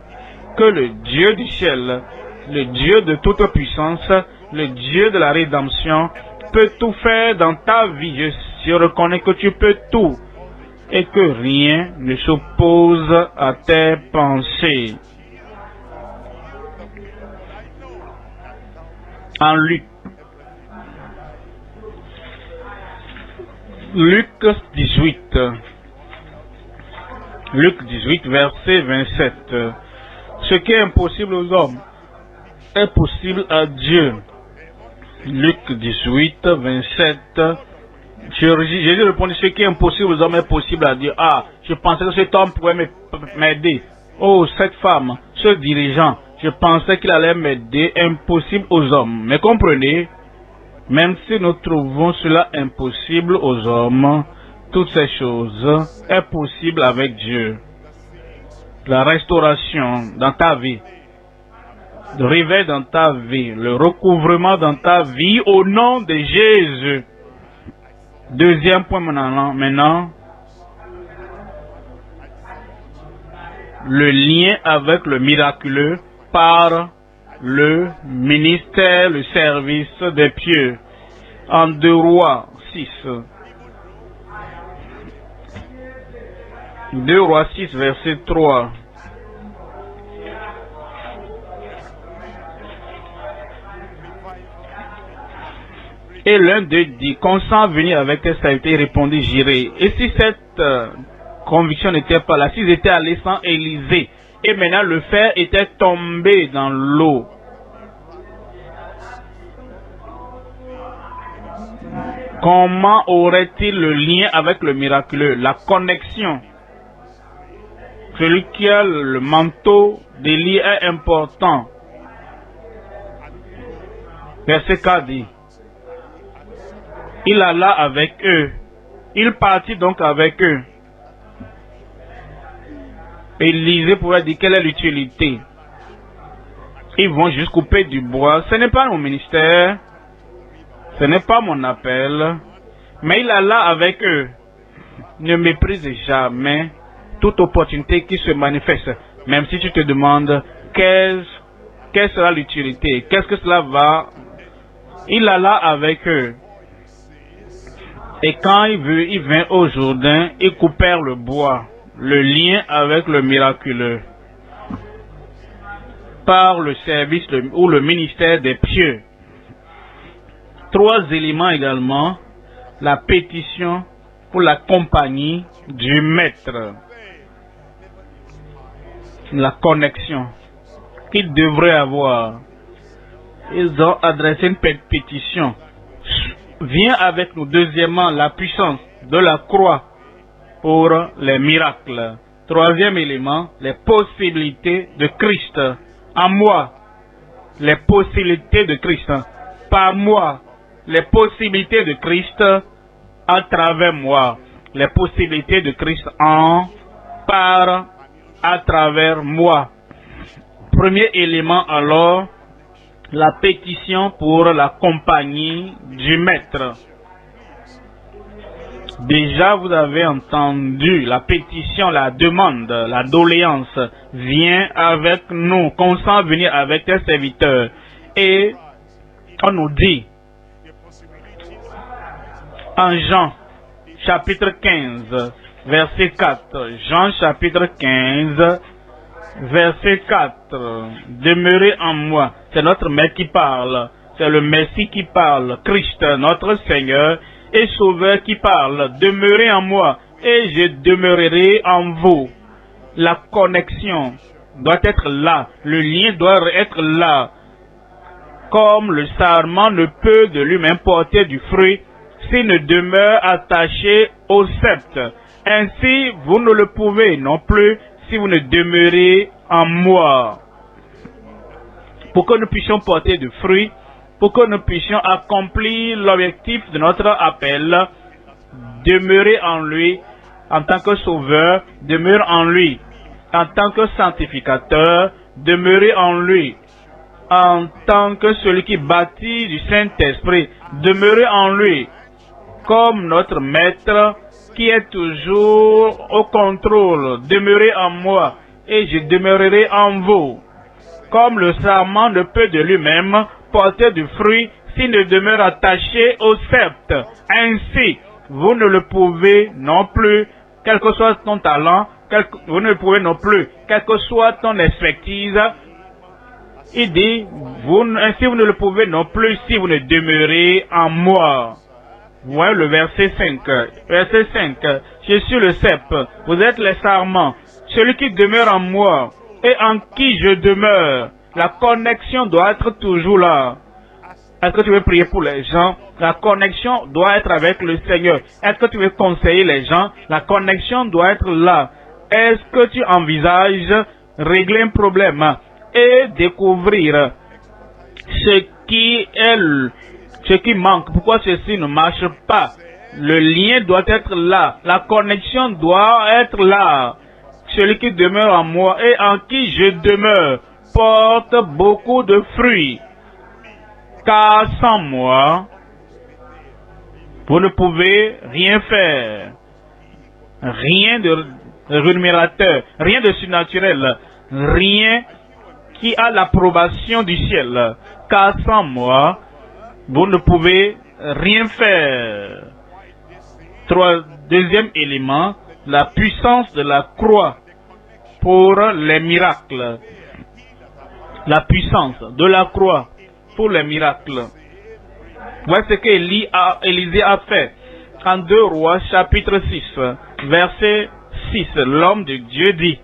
A: que le Dieu du ciel, le Dieu de toute puissance, le Dieu de la rédemption, peut tout faire dans ta vie. Je reconnais que tu peux tout et que rien ne s'oppose à tes pensées. En Luc 18. Luc 18, verset 27. Ce qui est impossible aux hommes est possible à Dieu. Luc 18, 27. Jésus répondit, ce qui est impossible aux hommes est possible à Dieu. Ah, je pensais que cet homme pouvait m'aider. Oh, cette femme, ce dirigeant, je pensais qu'il allait m'aider. Impossible aux hommes. Mais comprenez, même si nous trouvons cela impossible aux hommes, toutes ces choses sont possibles avec Dieu. La restauration dans ta vie, le réveil dans ta vie, le recouvrement dans ta vie au nom de Jésus. Deuxième point maintenant, le lien avec le miraculeux par le ministère, le service des pieux. En 2 Rois 6. 2 Rois 6, verset 3. Et l'un d'eux dit, consent venir avec tes serviteurs, répondit, j'irai. Et si cette conviction n'était pas là, s'ils étaient allés sans Élisée, et maintenant le fer était tombé dans l'eau, comment aurait-il le lien avec le miraculeux, la connexion? Celui qui a le manteau d'Élie est important. Verset 4 dit, il alla avec eux. Il partit donc avec eux. Élisée pouvait dire quelle est l'utilité. Ils vont juste couper du bois. Ce n'est pas mon ministère. Ce n'est pas mon appel. Mais il alla avec eux. Ne méprise jamais toute opportunité qui se manifeste. Même si tu te demandes quelle sera l'utilité, qu'est-ce que cela va, il alla avec eux. Et quand il vint au Jourdain, ils coupèrent le bois, le lien avec le miraculeux, par le service ou le ministère des pieux. 3 éléments également, la pétition pour la compagnie du maître, la connexion qu'ils devraient avoir. Ils ont adressé une pétition. Viens avec nous. Deuxièmement, la puissance de la croix pour les miracles. 3e élément, les possibilités de Christ en moi. Les possibilités de Christ par moi. Les possibilités de Christ à travers moi. Les possibilités de Christ à travers moi. Premier élément alors, la pétition pour la compagnie du maître. Déjà, vous avez entendu la pétition, la demande, la doléance. Viens avec nous, consent venir avec tes serviteurs. Et on nous dit, en Jean, chapitre 15, verset 4. Jean, chapitre 15, verset 4. Demeurez en moi. C'est notre Maître qui parle. C'est le Messie qui parle. Christ, notre Seigneur et Sauveur qui parle. Demeurez en moi et je demeurerai en vous. La connexion doit être là. Le lien doit être là. Comme le sarment ne peut de lui-même porter du fruit s'il ne demeure attaché au sceptre. Ainsi, vous ne le pouvez non plus si vous ne demeurez en moi. Pour que nous puissions porter du fruit, pour que nous puissions accomplir l'objectif de notre appel, demeurer en lui en tant que sauveur, demeurer en lui en tant que sanctificateur, demeurer en lui en tant que celui qui bâtit du Saint-Esprit, demeurer en lui comme notre maître qui est toujours au contrôle. Demeurez en moi et je demeurerai en vous. Comme le sarment ne peut de lui-même porter du fruit s'il ne demeure attaché au sceptre. Ainsi, vous ne le pouvez non plus, quel que soit ton talent, vous ne le pouvez non plus, quelle que soit ton expertise. Il dit, ainsi vous ne le pouvez non plus si vous ne demeurez en moi. Voyez le verset 5. Verset 5. Je suis le cep, vous êtes les sarments. Celui qui demeure en moi et en qui je demeure. La connexion doit être toujours là. Est-ce que tu veux prier pour les gens? La connexion doit être avec le Seigneur. Est-ce que tu veux conseiller les gens? La connexion doit être là. Est-ce que tu envisages régler un problème et découvrir ce qui manque? Pourquoi ceci ne marche pas? Le lien doit être là. La connexion doit être là. Celui qui demeure en moi et en qui je demeure porte beaucoup de fruits. Car sans moi, vous ne pouvez rien faire. Rien de rémunérateur, rien de surnaturel, rien qui a l'approbation du ciel. Car sans moi, vous ne pouvez rien faire. Deuxième élément, la puissance de la croix pour les miracles. La puissance de la croix pour les miracles. Voici ce que Élisée a fait. En 2 Rois, chapitre 6, verset 6, l'homme de Dieu dit,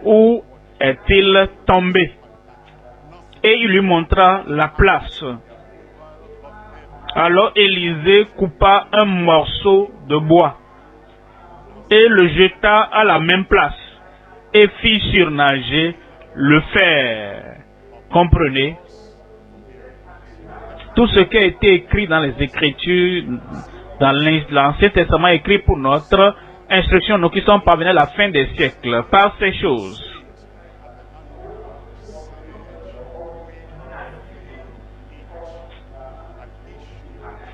A: où est-il tombé? Et il lui montra la place. Alors Élisée coupa un morceau de bois et le jeta à la même place et fit surnager le fer. Comprenez? Tout ce qui a été écrit dans les Écritures, dans l'Ancien Testament, écrit pour notre instruction, nous qui sommes parvenus à la fin des siècles, par ces choses.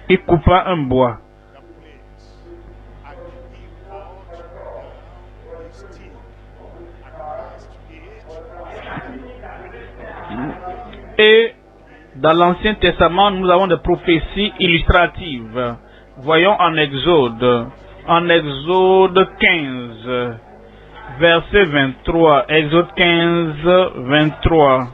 A: Il coupa un bois. Dans l'Ancien Testament, nous avons des prophéties illustratives. Voyons en Exode 15, verset 23. Exode 15, 23.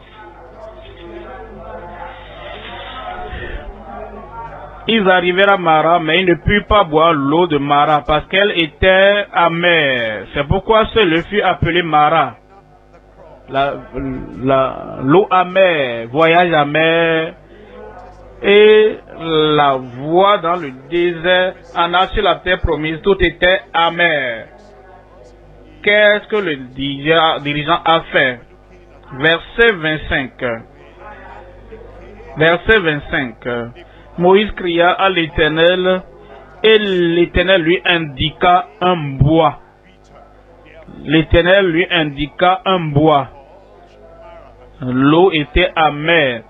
A: Ils arrivèrent à Mara, mais ils ne purent pas boire l'eau de Mara parce qu'elle était amère. C'est pourquoi ce lieu fut appelé Mara. L'eau amère, voyage amer, et la voie dans le désert, en a sur la terre promise, tout était amer. Qu'est-ce que le dirigeant a fait? Verset 25. Verset 25. Moïse cria à l'Éternel, et l'Éternel lui indiqua un bois. L'Éternel lui indiqua un bois. L'eau était amère.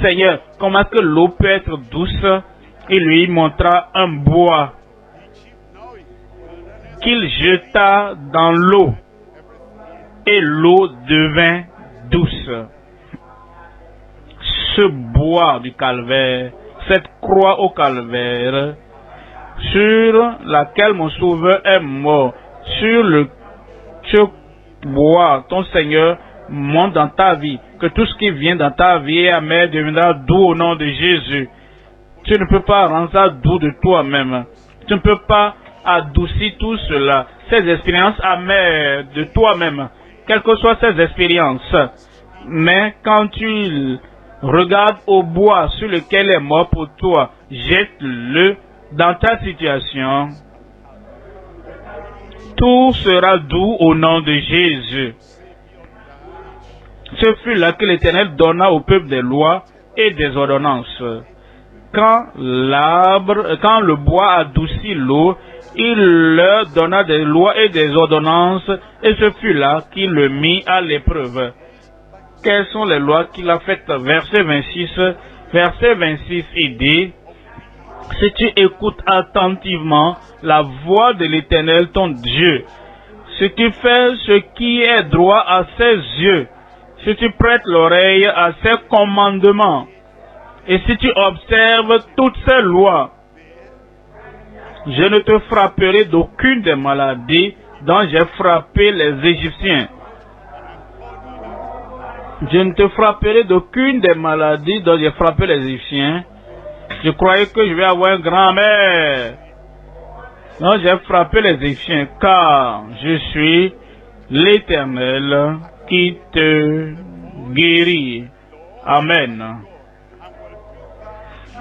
A: Seigneur, comment est-ce que l'eau peut être douce? Il lui montra un bois qu'il jeta dans l'eau, et l'eau devint douce. Ce bois du calvaire, cette croix au calvaire, sur laquelle mon sauveur est mort, sur le bois, ton Seigneur monte dans ta vie, que tout ce qui vient dans ta vie est amer deviendra doux au nom de Jésus. Tu ne peux pas rendre ça doux de toi-même. Tu ne peux pas adoucir tout cela, ces expériences amères de toi-même, quelles que soient ces expériences. Mais quand tu regardes au bois sur lequel est mort pour toi, jette-le dans ta situation. Tout sera doux au nom de Jésus. Ce fut là que l'Éternel donna au peuple des lois et des ordonnances. Quand le bois adoucit l'eau, il leur donna des lois et des ordonnances, et ce fut là qu'il le mit à l'épreuve. Quelles sont les lois qu'il a faites? Verset 26. Verset 26, il dit, si tu écoutes attentivement la voix de l'Éternel ton Dieu, si tu fais ce qui est droit à ses yeux, si tu prêtes l'oreille à ses commandements, et si tu observes toutes ses lois, je ne te frapperai d'aucune des maladies dont j'ai frappé les Égyptiens. Je ne te frapperai d'aucune des maladies dont j'ai frappé les Égyptiens. Je croyais que je vais avoir un grand-mère. Non, j'ai frappé les Égyptiens, car je suis l'Éternel qui te guérit. Amen.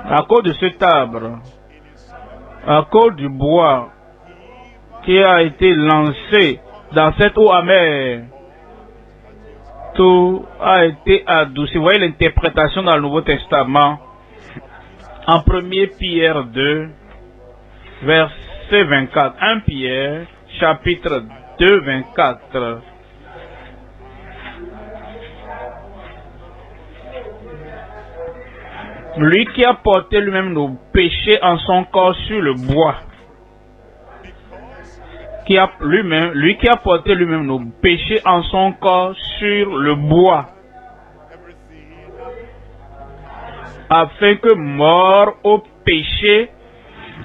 A: À cause de cet arbre, à cause du bois qui a été lancé dans cette eau amère, tout a été adouci. Vous voyez l'interprétation dans le Nouveau Testament. En 1 Pierre 2, verset 24. 1 Pierre, chapitre 2, 24. Lui qui a porté lui-même nos péchés en son corps sur le bois. Lui qui a porté lui-même nos péchés en son corps sur le bois, afin que, morts au péché,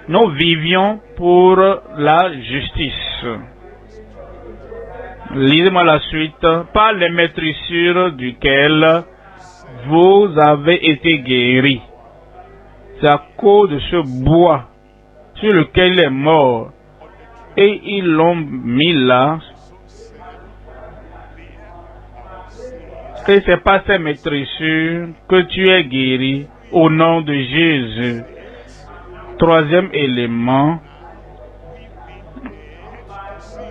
A: nous vivions pour la justice. Lisez-moi la suite. Par les maîtrissures duquel vous avez été guéris. C'est à cause de ce bois sur lequel il est mort. Et ils l'ont mis là. Et c'est par ces maîtrissures que tu es guéri au nom de Jésus. Troisième élément,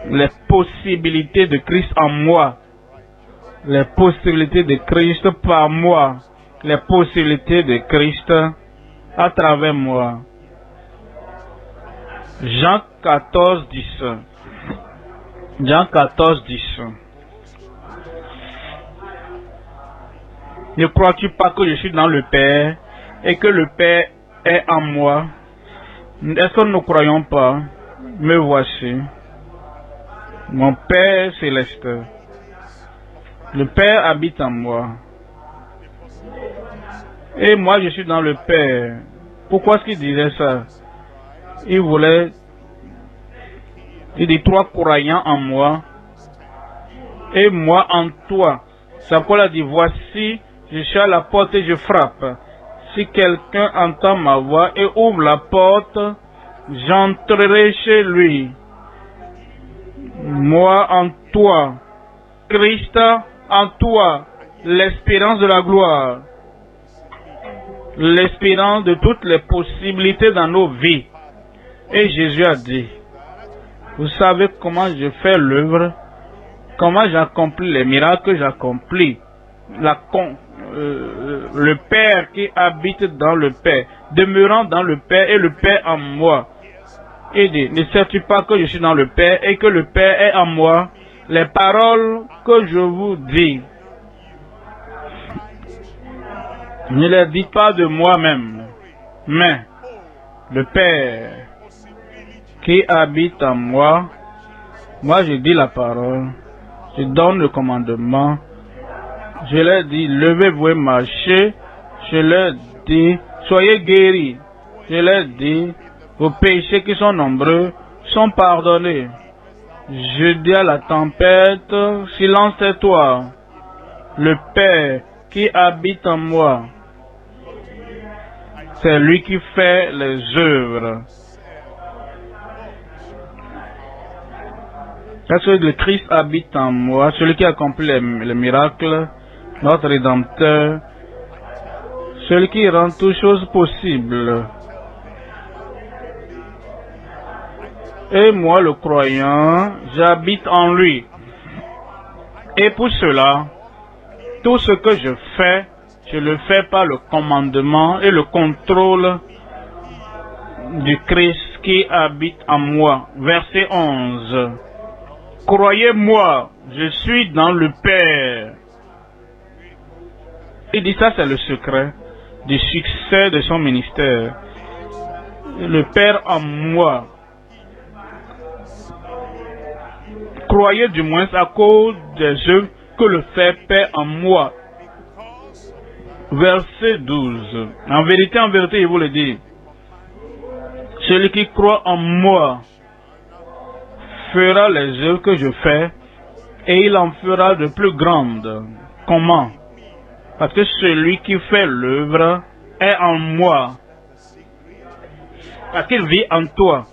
A: les possibilités de Christ en moi. Les possibilités de Christ par moi. Les possibilités de Christ à travers moi. Jean 14, 10. Jean 14, 10. Ne crois-tu pas que je suis dans le Père et que le Père est en moi? Est-ce que nous ne croyons pas? Me voici. Mon Père céleste. Le Père habite en moi. Et moi, je suis dans le Père. Pourquoi est-ce qu'il disait ça? Il dit, toi croyant en moi, et moi en toi. Saint Paul a dit, voici, je suis à la porte et je frappe. Si quelqu'un entend ma voix et ouvre la porte, j'entrerai chez lui. Moi en toi, Christ en toi, l'espérance de la gloire, l'espérance de toutes les possibilités dans nos vies. Et Jésus a dit, vous savez comment je fais l'œuvre, comment j'accomplis les miracles que j'accomplis, le Père qui habite dans le Père, demeurant dans le Père et le Père en moi. Il dit, ne sais-tu pas que je suis dans le Père et que le Père est en moi? Les paroles que je vous dis, ne les dis pas de moi-même, mais le Père qui habite en moi, moi je dis la parole, je donne le commandement, je leur dis, levez-vous et marchez, je leur dis, soyez guéris, je leur dis, vos péchés qui sont nombreux sont pardonnés. Je dis à la tempête, silence tais-toi. Le Père qui habite en moi, c'est lui qui fait les œuvres. Parce que le Christ habite en moi, celui qui accomplit les miracles, notre Rédempteur, celui qui rend toutes choses possibles. Et moi, le croyant, j'habite en lui. Et pour cela, tout ce que je fais, je le fais par le commandement et le contrôle du Christ qui habite en moi. Verset 11. Croyez-moi, je suis dans le Père. Il dit ça, c'est le secret du succès de son ministère. Le Père en moi. Croyez du moins à cause des œuvres que le Père en moi. Verset 12. En vérité, je vous le dis, celui qui croit en moi fera les œuvres que je fais et il en fera de plus grandes. Comment? Parce que celui qui fait l'œuvre est en moi. Parce qu'il vit en toi.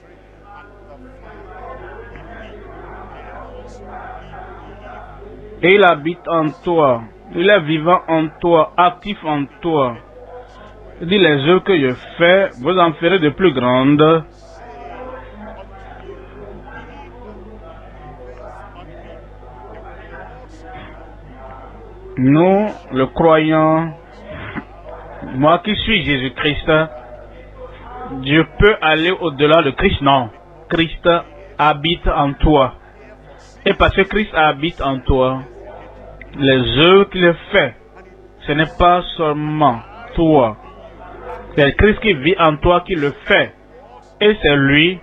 A: Et il habite en toi. Il est vivant en toi, actif en toi. Il dit, les œuvres que je fais, vous en ferez de plus grandes. Nous, le croyant, moi qui suis Jésus-Christ, je peux aller au-delà de Christ. Non, Christ habite en toi. Et parce que Christ habite en toi, les œuvres qu'il fait, ce n'est pas seulement toi. C'est Christ qui vit en toi qui le fait. Et c'est lui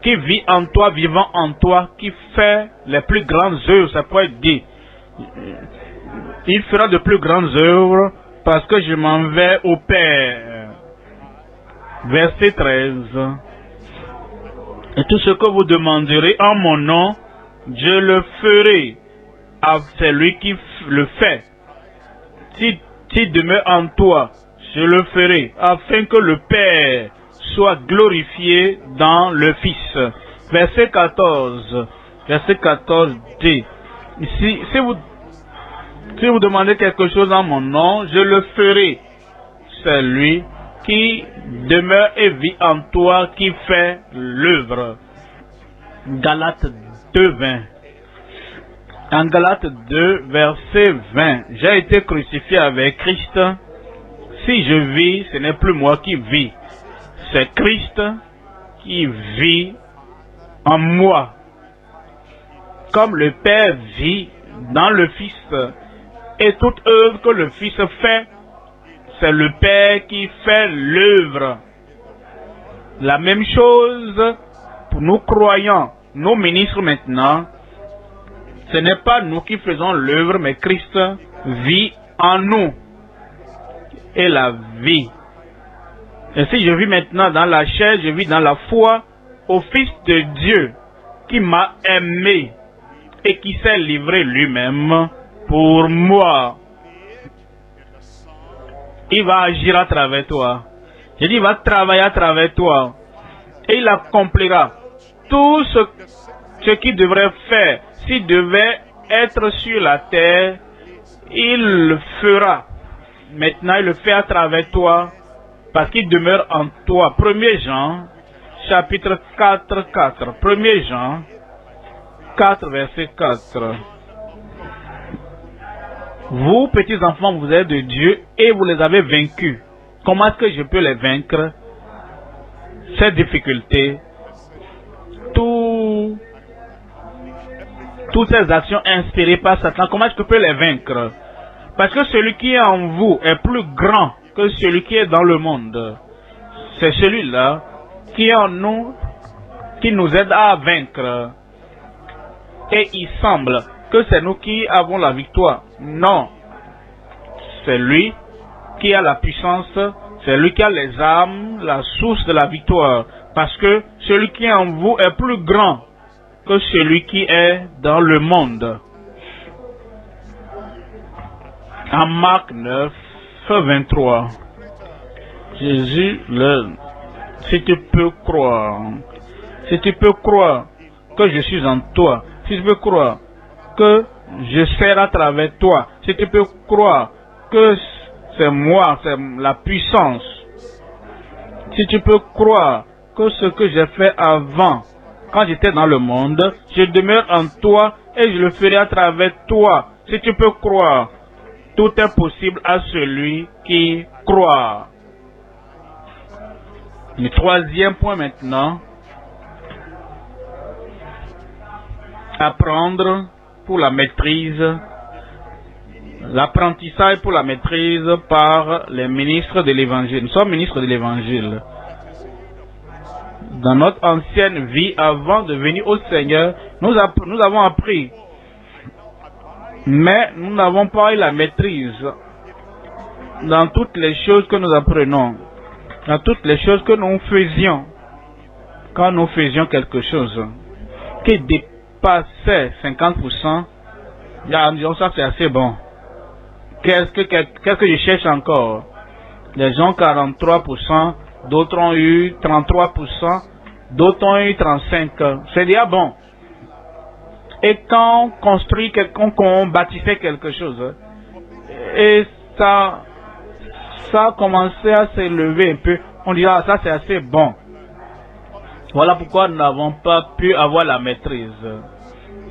A: qui vit en toi, vivant en toi, qui fait les plus grandes œuvres. Ça peut être dit. Il fera de plus grandes œuvres parce que je m'en vais au Père. Verset 13. Et tout ce que vous demanderez en mon nom, je le ferai. C'est lui qui le fait. Si demeure en toi, je le ferai, afin que le Père soit glorifié dans le Fils. Verset 14. Verset 14 dit, si vous demandez quelque chose en mon nom, je le ferai. C'est lui qui demeure et vit en toi qui fait l'œuvre. Galates 2, 20. En Galates 2, verset 20, j'ai été crucifié avec Christ. Si je vis, ce n'est plus moi qui vis. C'est Christ qui vit en moi. Comme le Père vit dans le Fils. Et toute œuvre que le Fils fait, c'est le Père qui fait l'œuvre. La même chose pour nous croyants, nos ministres maintenant. Ce n'est pas nous qui faisons l'œuvre, mais Christ vit en nous. et la vie. Et si je vis maintenant dans la chair, je vis dans la foi au Fils de Dieu qui m'a aimé et qui s'est livré lui-même pour moi. Il va agir à travers toi. Je dis, il va travailler à travers toi. Et il accomplira tout ce qu'il devrait faire. S'il devait être sur la terre, il le fera. Maintenant, il le fait à travers toi parce qu'il demeure en toi. 1 Jean, chapitre 4, 4. 1 Jean, 4, verset 4. Vous, petits enfants, vous êtes de Dieu et vous les avez vaincus. Comment est-ce que je peux les vaincre? Ces difficultés, toutes ces actions inspirées par Satan, comment est-ce que je peux les vaincre? Parce que celui qui est en vous est plus grand que celui qui est dans le monde. C'est celui-là qui est en nous, qui nous aide à vaincre. Et il semble que c'est nous qui avons la victoire. Non. C'est lui qui a la puissance, c'est lui qui a les armes, la source de la victoire. Parce que celui qui est en vous est plus grand que celui qui est dans le monde. En Marc 9, 23, Jésus, si tu peux croire que je suis en toi, si tu peux croire que je sers à travers toi, si tu peux croire que c'est moi, c'est la puissance, si tu peux croire que ce que j'ai fait avant, quand j'étais dans le monde, je demeure en toi et je le ferai à travers toi. Si tu peux croire, tout est possible à celui qui croit. Le troisième point maintenant, apprendre pour la maîtrise, l'apprentissage pour la maîtrise par les ministres de l'Évangile. Nous sommes ministres de l'Évangile. Dans notre ancienne vie, avant de venir au Seigneur, nous avons appris, mais nous n'avons pas eu la maîtrise dans toutes les choses que nous apprenons, dans toutes les choses que nous faisions. Quand nous faisions quelque chose qui dépassait 50%, en disant ça c'est assez bon. Qu'est-ce que je cherche encore? Les gens 43%, d'autres ont eu 33%, d'autres ont eu 35%. C'est déjà bon. Et quand on construit, quand on bâtissait quelque chose, et ça a commencé à s'élever un peu, on dit, ah, ça c'est assez bon. Voilà pourquoi nous n'avons pas pu avoir la maîtrise.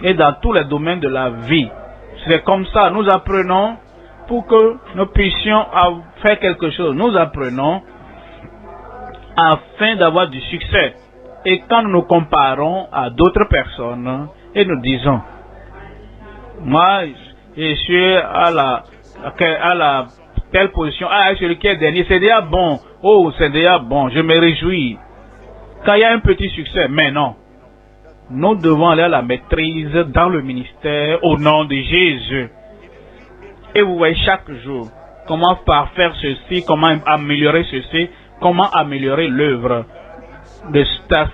A: Et dans tous les domaines de la vie, c'est comme ça, nous apprenons pour que nous puissions faire quelque chose. Nous apprenons afin d'avoir du succès. Et quand nous nous comparons à d'autres personnes et nous disons, moi, je suis à la telle position, ah, celui qui est dernier, c'est déjà bon. Oh, c'est déjà bon, je me réjouis. Quand il y a un petit succès, mais non. Nous devons aller à la maîtrise dans le ministère au nom de Jésus. Et vous voyez chaque jour comment parfaire ceci, comment améliorer ceci, comment améliorer l'œuvre de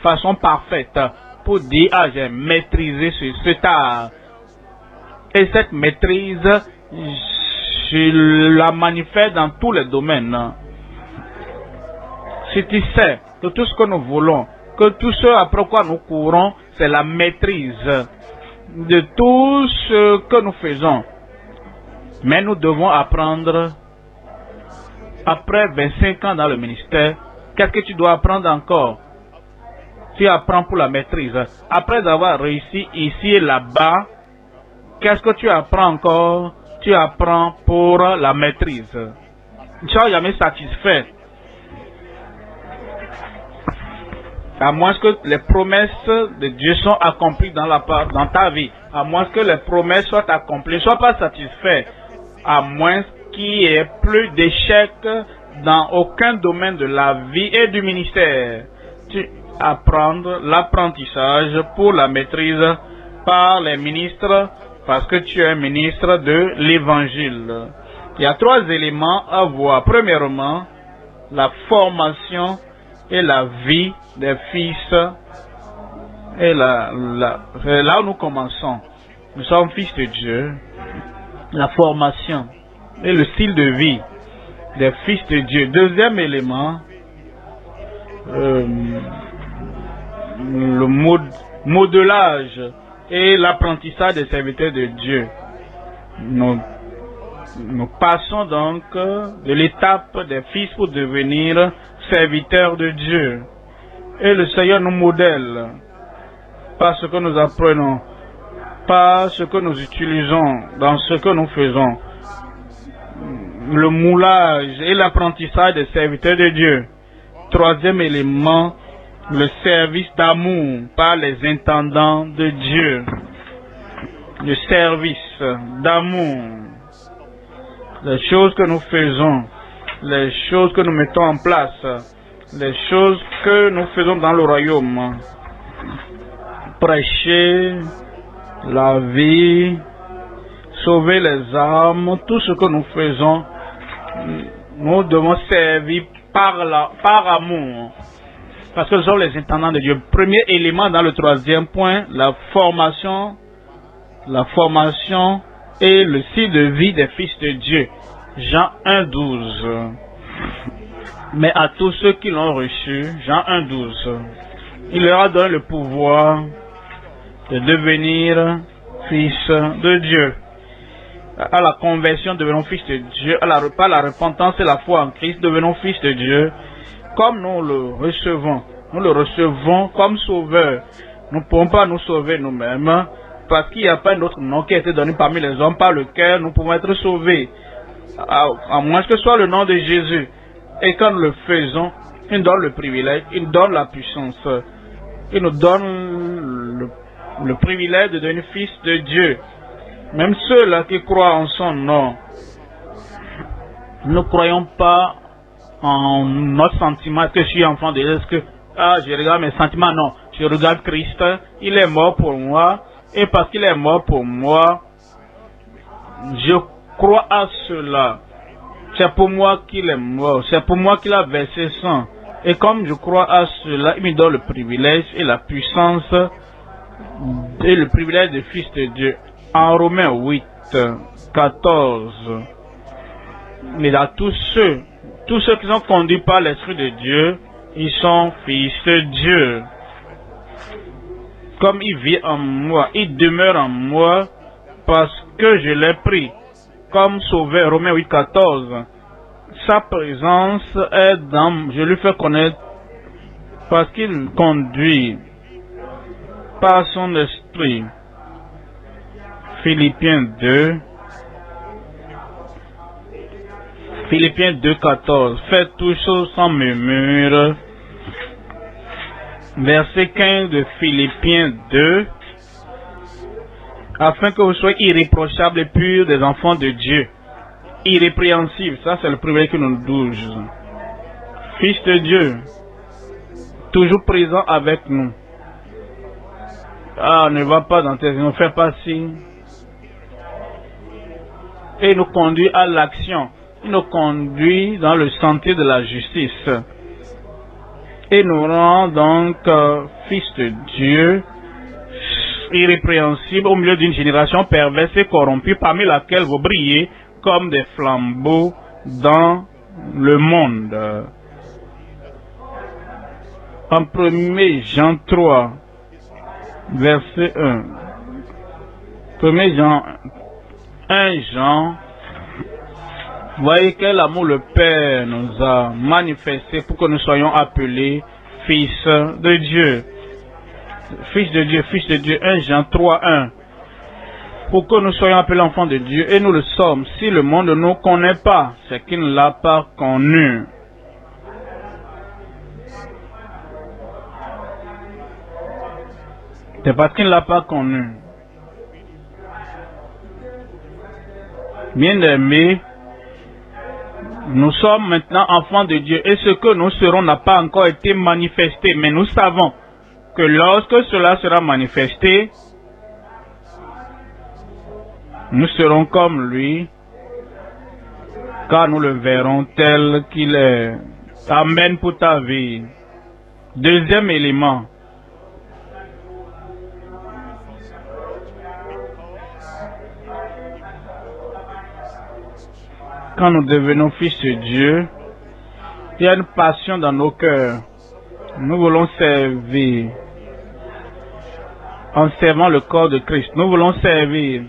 A: façon parfaite pour dire, ah, j'ai maîtrisé cet art. Et cette maîtrise, je la manifeste dans tous les domaines. Si tu sais que tout ce que nous voulons, que tout ce après quoi nous courons, c'est la maîtrise de tout ce que nous faisons. Mais nous devons apprendre, après 25 ans dans le ministère, qu'est-ce que tu dois apprendre encore? Tu apprends pour la maîtrise. Après avoir réussi ici et là-bas, qu'est-ce que tu apprends encore? Tu apprends pour la maîtrise. Tu ne seras jamais satisfait. À moins que les promesses de Dieu soient accomplies dans ta vie. À moins que les promesses soient accomplies. Ne sois pas satisfait. À moins qu'il y ait plus d'échecs dans aucun domaine de la vie et du ministère. Tu apprends l'apprentissage pour la maîtrise par les ministres, parce que tu es ministre de l'Évangile. Il y a 3 éléments à voir. Premièrement, la formation et la vie des fils. Et c'est là où nous commençons. Nous sommes fils de Dieu. La formation et le style de vie des fils de Dieu. Deuxième élément, le modelage et l'apprentissage des serviteurs de Dieu. Nous passons donc de l'étape des fils pour devenir serviteurs de Dieu. Et le Seigneur nous modèle par ce que nous apprenons, par ce que nous utilisons dans ce que nous faisons. Le moulage et l'apprentissage des serviteurs de Dieu. Troisième élément, le service d'amour par les intendants de Dieu. Le service d'amour. Les choses que nous faisons, les choses que nous mettons en place, les choses que nous faisons dans le royaume. Prêcher la vie, sauver les âmes, tout ce que nous faisons, nous devons servir par amour. Parce que nous sommes les intendants de Dieu. Premier élément dans le troisième point, la formation et le style de vie des fils de Dieu. Jean 1,12. Mais à tous ceux qui l'ont reçu, Jean 1,12, il leur a donné le pouvoir de devenir fils de Dieu. À la conversion, devenons fils de Dieu. Par la repentance et la foi en Christ, devenons fils de Dieu. Comme nous le recevons comme sauveur. Nous ne pouvons pas nous sauver nous-mêmes, parce qu'il n'y a pas un autre nom qui a été donné parmi les hommes par lequel nous pouvons être sauvés, à moins que ce soit le nom de Jésus. Et quand nous le faisons, il nous donne le privilège, il nous donne la puissance, il nous donne le privilège de devenir fils de Dieu. Même ceux-là qui croient en son nom, nous ne croyons pas en notre sentiment. Est-ce que je suis enfant de Dieu? Est-ce que je regarde mes sentiments? Non, je regarde Christ. Il est mort pour moi. Et parce qu'il est mort pour moi, je crois à cela. C'est pour moi qu'il est mort. C'est pour moi qu'il a versé sang. Et comme je crois à cela, il me donne le privilège et la puissance et le privilège de fils de Dieu. En Romains 8, 14, mais à tous ceux qui sont conduits par l'Esprit de Dieu, ils sont fils de Dieu. Comme il vit en moi, il demeure en moi parce que je l'ai pris comme sauveur. Romains 8, 14. Sa présence est dans, je lui fais connaître parce qu'il conduit par son esprit. Philippiens 2, 14. Faites toutes choses sans murmure. Verset 15 de Philippiens 2. Afin que vous soyez irréprochables et purs des enfants de Dieu. Irrépréhensibles, ça c'est le privilège que nous donnons. Fils de Dieu, toujours présent avec nous. Ne va pas dans tes... ne fais pas ci. Et nous conduit à l'action. Il nous conduit dans le sentier de la justice. Et nous rend donc fils de Dieu, irrépréhensibles au milieu d'une génération perverse et corrompue, parmi laquelle vous brillez comme des flambeaux dans le monde. En 1 Jean 3, verset 1. 1 Jean, voyez quel amour le Père nous a manifesté pour que nous soyons appelés fils de Dieu. Fils de Dieu, fils de Dieu. 1 Jean 3, 1. Pour que nous soyons appelés enfants de Dieu, et nous le sommes. Si le monde ne nous connaît pas, c'est qu'il ne l'a pas connu. C'est parce qu'il ne l'a pas connu. Bien-aimés, nous sommes maintenant enfants de Dieu et ce que nous serons n'a pas encore été manifesté. Mais nous savons que lorsque cela sera manifesté, nous serons comme lui car nous le verrons tel qu'il est. Amen pour ta vie. Deuxième élément. Quand nous devenons fils de Dieu, il y a une passion dans nos cœurs. Nous voulons servir. En servant le corps de Christ, nous voulons servir.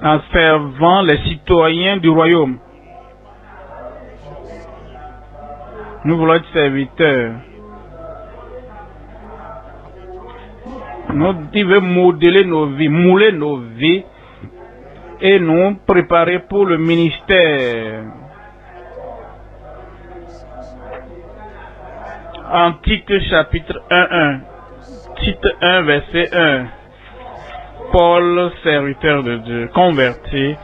A: En servant les citoyens du royaume, nous voulons être serviteurs. Nous devons modeler nos vies, mouler nos vies et nous préparer pour le ministère. En Tite chapitre 1, Tite 1, verset 1. Paul, serviteur de Dieu, converti.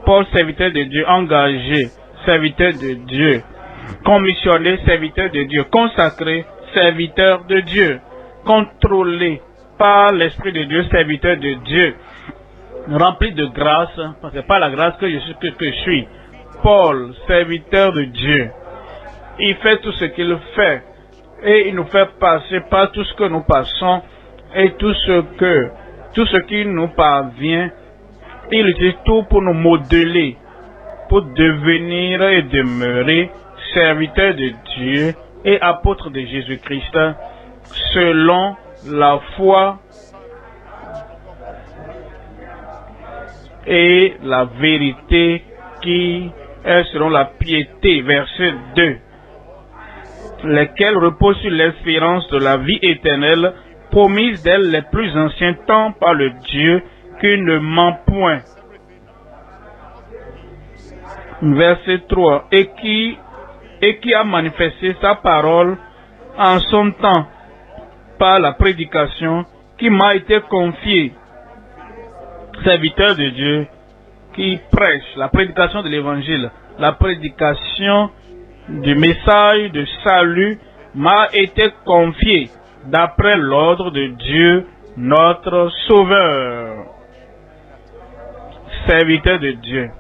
A: Paul, serviteur de Dieu, engagé, serviteur de Dieu, commissionné, serviteur de Dieu, consacré, serviteur de Dieu, contrôlé par l'Esprit de Dieu, serviteur de Dieu, rempli de grâce, parce que c'est pas la grâce que je suis. Paul, serviteur de Dieu, il fait tout ce qu'il fait et il nous fait passer par tout ce que nous passons et tout ce qui nous parvient. Il utilise tout pour nous modeler, pour devenir et demeurer serviteur de Dieu et apôtre de Jésus-Christ selon la foi et la vérité qui est selon la piété. Verset 2. Lesquels reposent sur l'espérance de la vie éternelle, promise dès les plus anciens temps par le Dieu qui ne ment point. Verset 3. Et qui a manifesté sa parole en son temps par la prédication qui m'a été confiée. Serviteur de Dieu qui prêche la prédication de l'évangile, la prédication du message de salut m'a été confiée d'après l'ordre de Dieu, notre Sauveur. Serviteur de Dieu.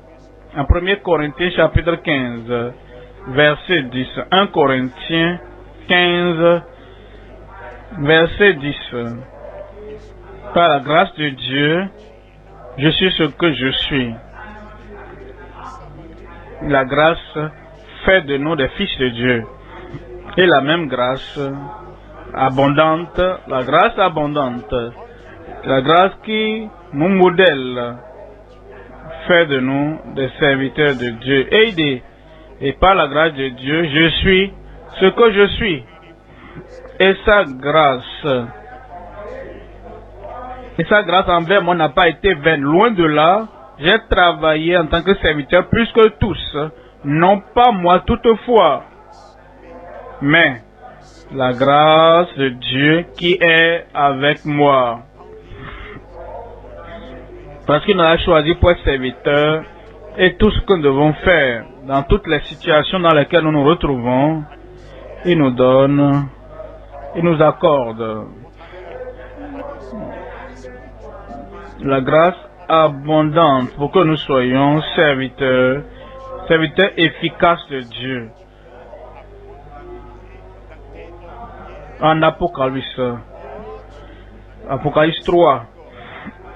A: En 1 Corinthiens chapitre 15, verset 10. 1 Corinthiens 15, verset 10. Par la grâce de Dieu, je suis ce que je suis. La grâce fait de nous des fils de Dieu. Et la même grâce abondante, la grâce qui nous modèle, fait de nous des serviteurs de Dieu. Et par la grâce de Dieu, je suis ce que je suis. Et sa grâce envers moi n'a pas été vaine. Loin de là, j'ai travaillé en tant que serviteur plus que tous. Non pas moi toutefois, mais la grâce de Dieu qui est avec moi. Parce qu'il nous a choisi pour être serviteurs et tout ce que nous devons faire dans toutes les situations dans lesquelles nous nous retrouvons, il nous donne, il nous accorde la grâce abondante pour que nous soyons serviteurs efficaces de Dieu. En Apocalypse 3,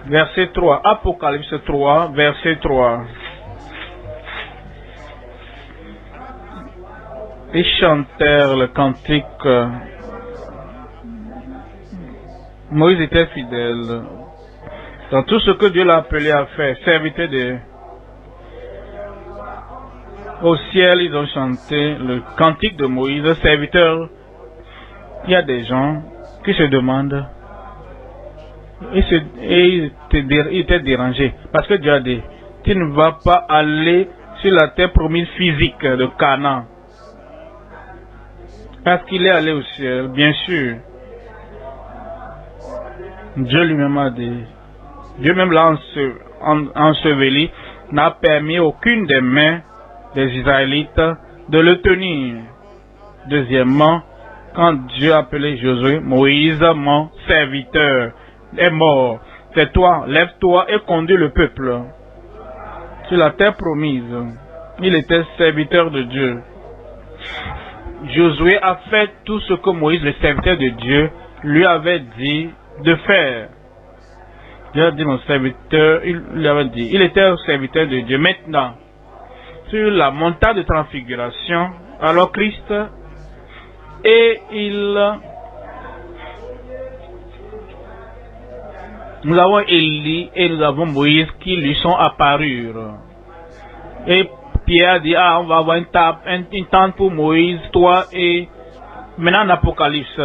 A: verset 3. Apocalypse 3, verset 3. Ils chantèrent le cantique. Moïse était fidèle dans tout ce que Dieu l'a appelé à faire, serviteur de... Au ciel, ils ont chanté le cantique de Moïse, serviteur. Il y a des gens qui se demandent, ils étaient dérangés, parce que Dieu a dit, tu ne vas pas aller sur la terre promise physique de Canaan. Parce qu'il est allé au ciel, bien sûr. Dieu lui-même a dit, Dieu même l'a enseveli, n'a permis aucune des mains des Israélites de le tenir. Deuxièmement, quand Dieu a appelé Josué, Moïse, mon serviteur, est mort. C'est toi, lève-toi et conduis le peuple. sur la terre promise. Il était serviteur de Dieu. Josué a fait tout ce que Moïse, le serviteur de Dieu, lui avait dit de faire. Dieu a dit mon serviteur, il lui avait dit, il était un serviteur de Dieu. Maintenant, sur la montagne de transfiguration, alors Christ, et nous avons Élie et nous avons Moïse qui lui sont apparus. Et Pierre a dit, on va avoir une tente pour Moïse, toi et maintenant en Apocalypse.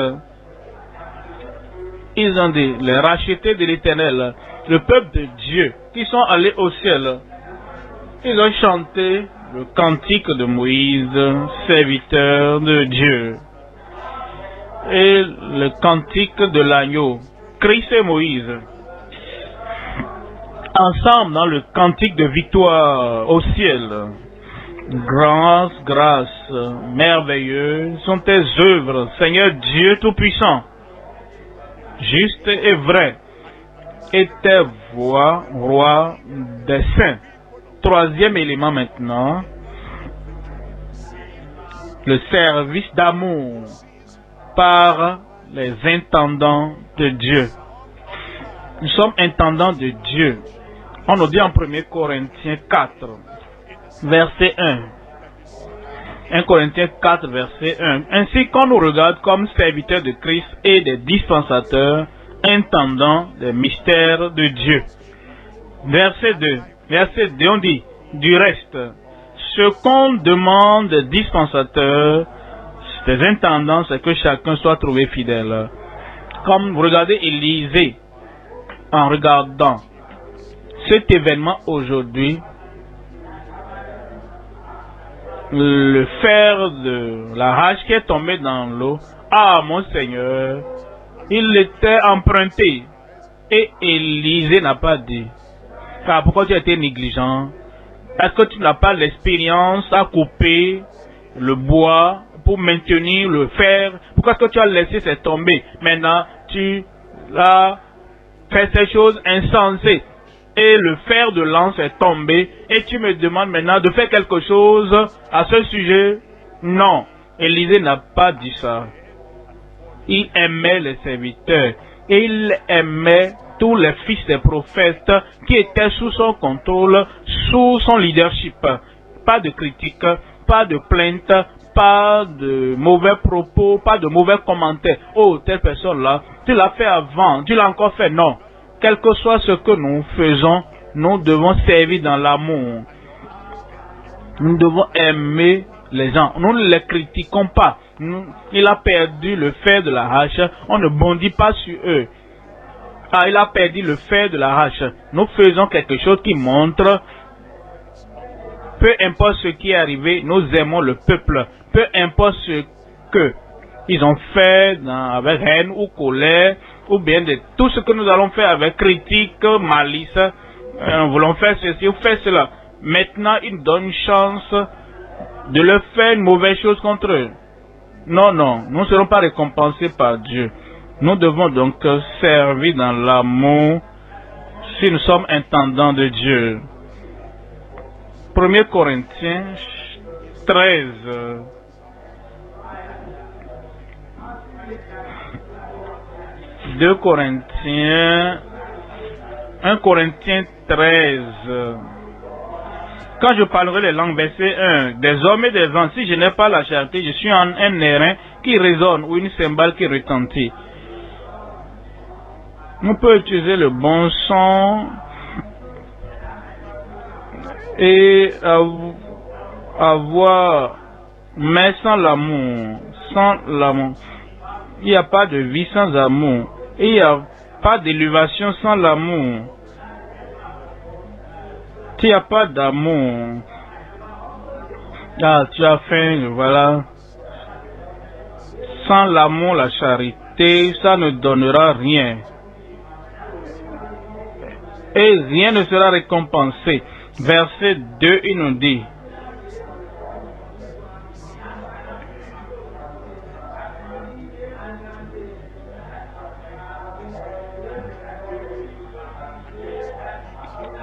A: Ils ont dit, les rachetés de l'Éternel, le peuple de Dieu, qui sont allés au ciel. Ils ont chanté le cantique de Moïse, serviteur de Dieu. Et le cantique de l'agneau, Christ et Moïse. Ensemble dans le cantique de victoire au ciel. Grâce, grâce, merveilleuse sont tes œuvres, Seigneur Dieu Tout-Puissant. Juste et vrai, et tes voix, roi des saints. Troisième élément maintenant, le service d'amour par les intendants de Dieu. Nous sommes intendants de Dieu. On nous dit en 1 Corinthiens 4, verset 1. 1 Corinthiens 4, verset 1. Ainsi qu'on nous regarde comme serviteurs de Christ et des dispensateurs, intendants des mystères de Dieu. Verset 2. Verset 2, on dit, du reste, ce qu'on demande des dispensateurs, des intendants, c'est que chacun soit trouvé fidèle. Comme vous regardez Élisée, en regardant cet événement aujourd'hui, le fer de la hache qui est tombé dans l'eau, ah mon Seigneur, il était emprunté. Et Élisée n'a pas dit, car pourquoi tu as été négligent? Est-ce que tu n'as pas l'expérience à couper le bois pour maintenir le fer? Pourquoi est-ce que tu as laissé ça tomber? Maintenant, tu as fait ces choses insensées. Et le fer de lance est tombé. Et tu me demandes maintenant de faire quelque chose à ce sujet? Non. Élisée n'a pas dit ça. Il aimait les serviteurs. Et il aimait tous les fils des prophètes qui étaient sous son contrôle, sous son leadership. Pas de critique, pas de plainte, pas de mauvais propos, pas de mauvais commentaires. Oh, telle personne-là, tu l'as fait avant, tu l'as encore fait. Non. Quel que soit ce que nous faisons, nous devons servir dans l'amour. Nous devons aimer les gens. Nous ne les critiquons pas. Il a perdu le fer de la hache. On ne bondit pas sur eux. Ah, il a perdu le fer de la hache. Nous faisons quelque chose qui montre, peu importe ce qui est arrivé, nous aimons le peuple. Peu importe ce que ils ont fait avec haine ou colère, ou bien de tout ce que nous allons faire avec critique, malice, nous voulons faire ceci ou faire cela. Maintenant, ils nous donnent une chance de leur faire une mauvaise chose contre eux. Non, non, nous ne serons pas récompensés par Dieu. Nous devons donc servir dans l'amour si nous sommes intendants de Dieu. 1 Corinthiens 13. 2 Corinthiens, 1 Corinthiens 13. Quand je parlerai les langues, verset 1, des hommes et des vents, si je n'ai pas la charité, je suis un airain qui résonne ou une cymbale qui retentit. On peut utiliser le bon son et avoir, mais sans l'amour, il n'y a pas de vie sans amour. Et il n'y a pas d'élévation sans l'amour. S'il n'y a pas d'amour, ah, tu as faim, voilà. Sans l'amour, la charité, ça ne donnera rien. Et rien ne sera récompensé. Verset 2, il nous dit,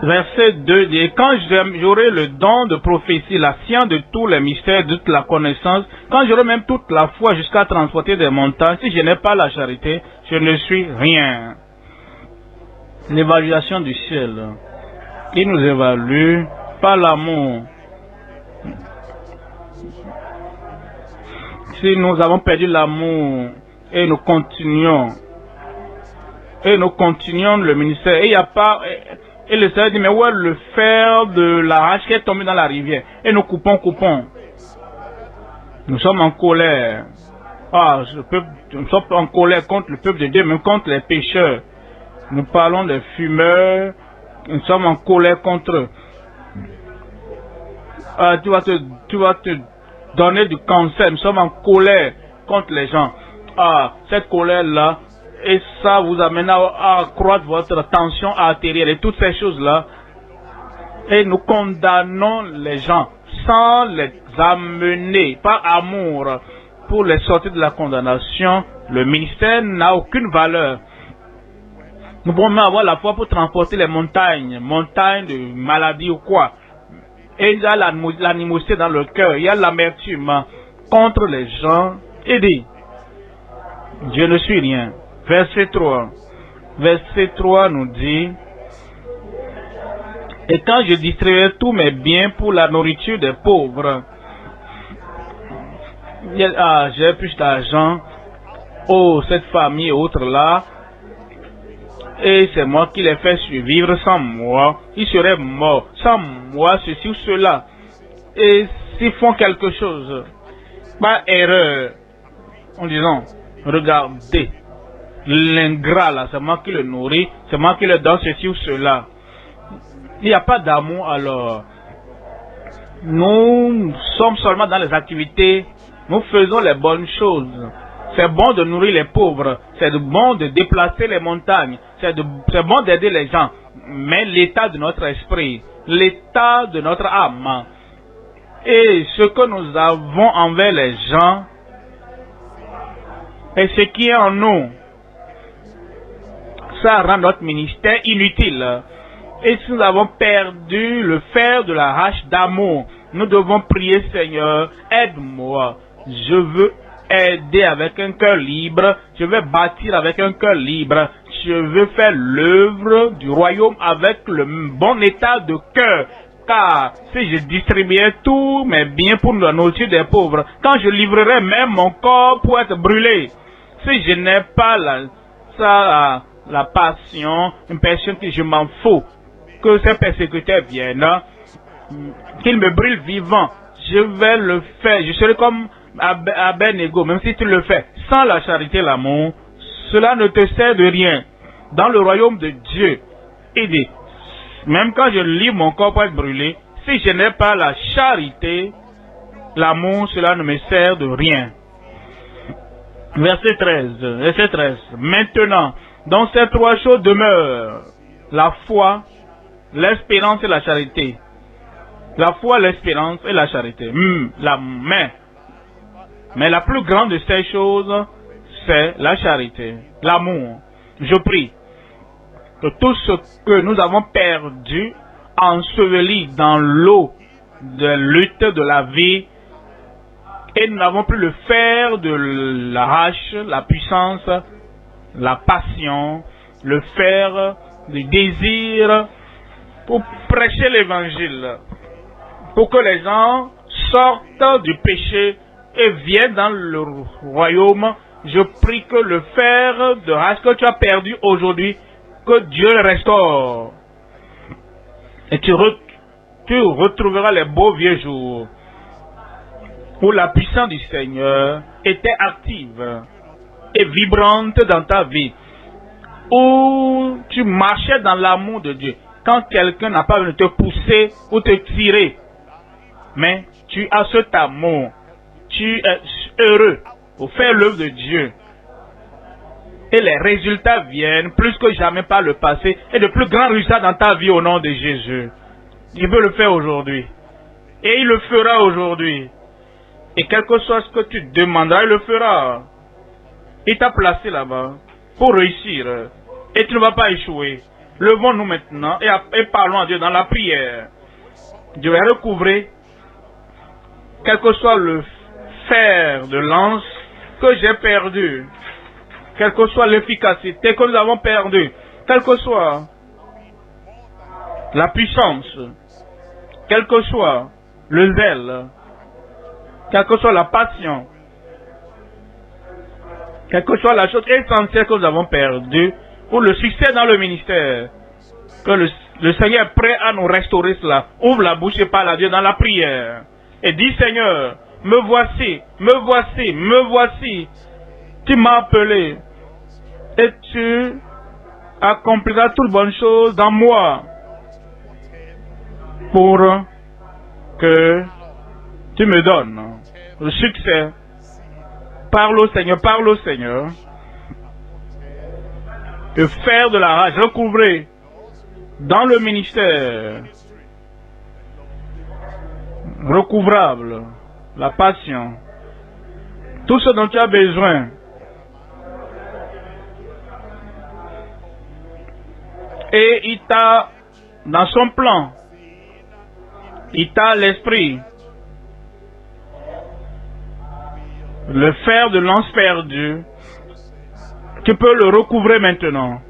A: Verset 2 dit, quand j'aurai le don de prophétie, la science de tous les mystères, de toute la connaissance, quand j'aurai même toute la foi jusqu'à transporter des montagnes, si je n'ai pas la charité, je ne suis rien. L'évaluation du ciel. Il nous évalue par l'amour. Si nous avons perdu l'amour et nous continuons le ministère, et il n'y a pas... Et le Seigneur dit, mais où est le fer de la hache qui est tombé dans la rivière? Et nous coupons. Nous sommes en colère. Nous sommes en colère contre le peuple de Dieu, même contre les pécheurs. Nous parlons des fumeurs. Nous sommes en colère contre eux. Tu vas te donner du cancer. Nous sommes en colère contre les gens. Cette colère-là, et ça vous amène à accroître votre tension artérielle et toutes ces choses-là. Et nous condamnons les gens sans les amener par amour pour les sortir de la condamnation. Le ministère n'a aucune valeur. Nous pouvons même avoir la foi pour transporter les montagnes de maladies ou quoi. Et il y a l'animosité dans le cœur, il y a l'amertume contre les gens. Et dit, je ne suis rien. Verset 3. Verset 3 nous dit, et quand je distribuerai tous mes biens pour la nourriture des pauvres, j'ai plus d'argent, cette famille et autres là, et c'est moi qui les fais survivre, sans moi, ils seraient morts, sans moi, ceci ou cela. Et s'ils font quelque chose, par erreur, en disant, regardez, l'ingrat là, c'est moi qui le nourris, c'est moi qui le donne ceci ou cela. Il n'y a pas d'amour alors. Nous sommes seulement dans les activités, nous faisons les bonnes choses. C'est bon de nourrir les pauvres, c'est bon de déplacer les montagnes, c'est bon d'aider les gens. Mais l'état de notre esprit, l'état de notre âme, et ce que nous avons envers les gens, et ce qui est en nous, ça rend notre ministère inutile. Et si nous avons perdu le fer de la hache d'amour, nous devons prier, Seigneur, aide-moi. Je veux aider avec un cœur libre. Je veux bâtir avec un cœur libre. Je veux faire l'œuvre du royaume avec le bon état de cœur. Car si je distribuais tous mes biens pour la nourriture des pauvres, quand je livrerai même mon corps pour être brûlé, si je n'ai pas la passion, une personne que je m'en fous, que ces persécuteurs viennent, qu'ils me brûlent vivant, je vais le faire. Je serai comme Abednego, même si tu le fais sans la charité et l'amour, cela ne te sert de rien. Dans le royaume de Dieu, il dit, même quand je livre mon corps pour être brûlé, si je n'ai pas la charité, l'amour, cela ne me sert de rien. Verset 13. Maintenant, dans ces trois choses demeurent la foi, l'espérance et la charité. La foi, l'espérance et la charité. Mais la plus grande de ces choses, c'est la charité, l'amour. Je prie que tout ce que nous avons perdu, enseveli dans l'eau de lutte de la vie, et nous n'avons plus le fer de la hache, la puissance, la passion, le fer du désir pour prêcher l'évangile, pour que les gens sortent du péché et viennent dans le royaume. Je prie que le fer de hache que tu as perdu aujourd'hui, que Dieu le restaure. Et tu retrouveras les beaux vieux jours où la puissance du Seigneur était active et vibrante dans ta vie, où tu marchais dans l'amour de Dieu. Quand quelqu'un n'a pas venu te pousser ou te tirer, mais tu as cet amour, tu es heureux pour faire l'œuvre de Dieu. Et les résultats viennent plus que jamais par le passé, et de plus grands résultats dans ta vie au nom de Jésus. Il veut le faire aujourd'hui. Et il le fera aujourd'hui. Et quel que soit ce que tu demanderas, il le fera. Il t'a placé là-bas pour réussir. Et tu ne vas pas échouer. Levons-nous maintenant et parlons à Dieu dans la prière. Je vais recouvrer, quel que soit le fer de lance que j'ai perdu, quelle que soit l'efficacité que nous avons perdue, quelle que soit la puissance, quel que soit le zèle, quelle que soit la passion, quelle que soit la chose essentielle que nous avons perdue, pour le succès dans le ministère, que le Seigneur est prêt à nous restaurer cela. Ouvre la bouche et parle à Dieu dans la prière. Et dis, Seigneur, me voici, me voici, me voici. Tu m'as appelé et tu accompliras toutes bonnes choses dans moi pour que tu me donnes le succès. Parle au Seigneur, parle au Seigneur. Et faire de la rage, recouvrer dans le ministère, recouvrable, la passion, tout ce dont tu as besoin. Et il t'a, dans son plan, il t'a l'esprit, le fer de lance perdu, tu peux le recouvrer maintenant.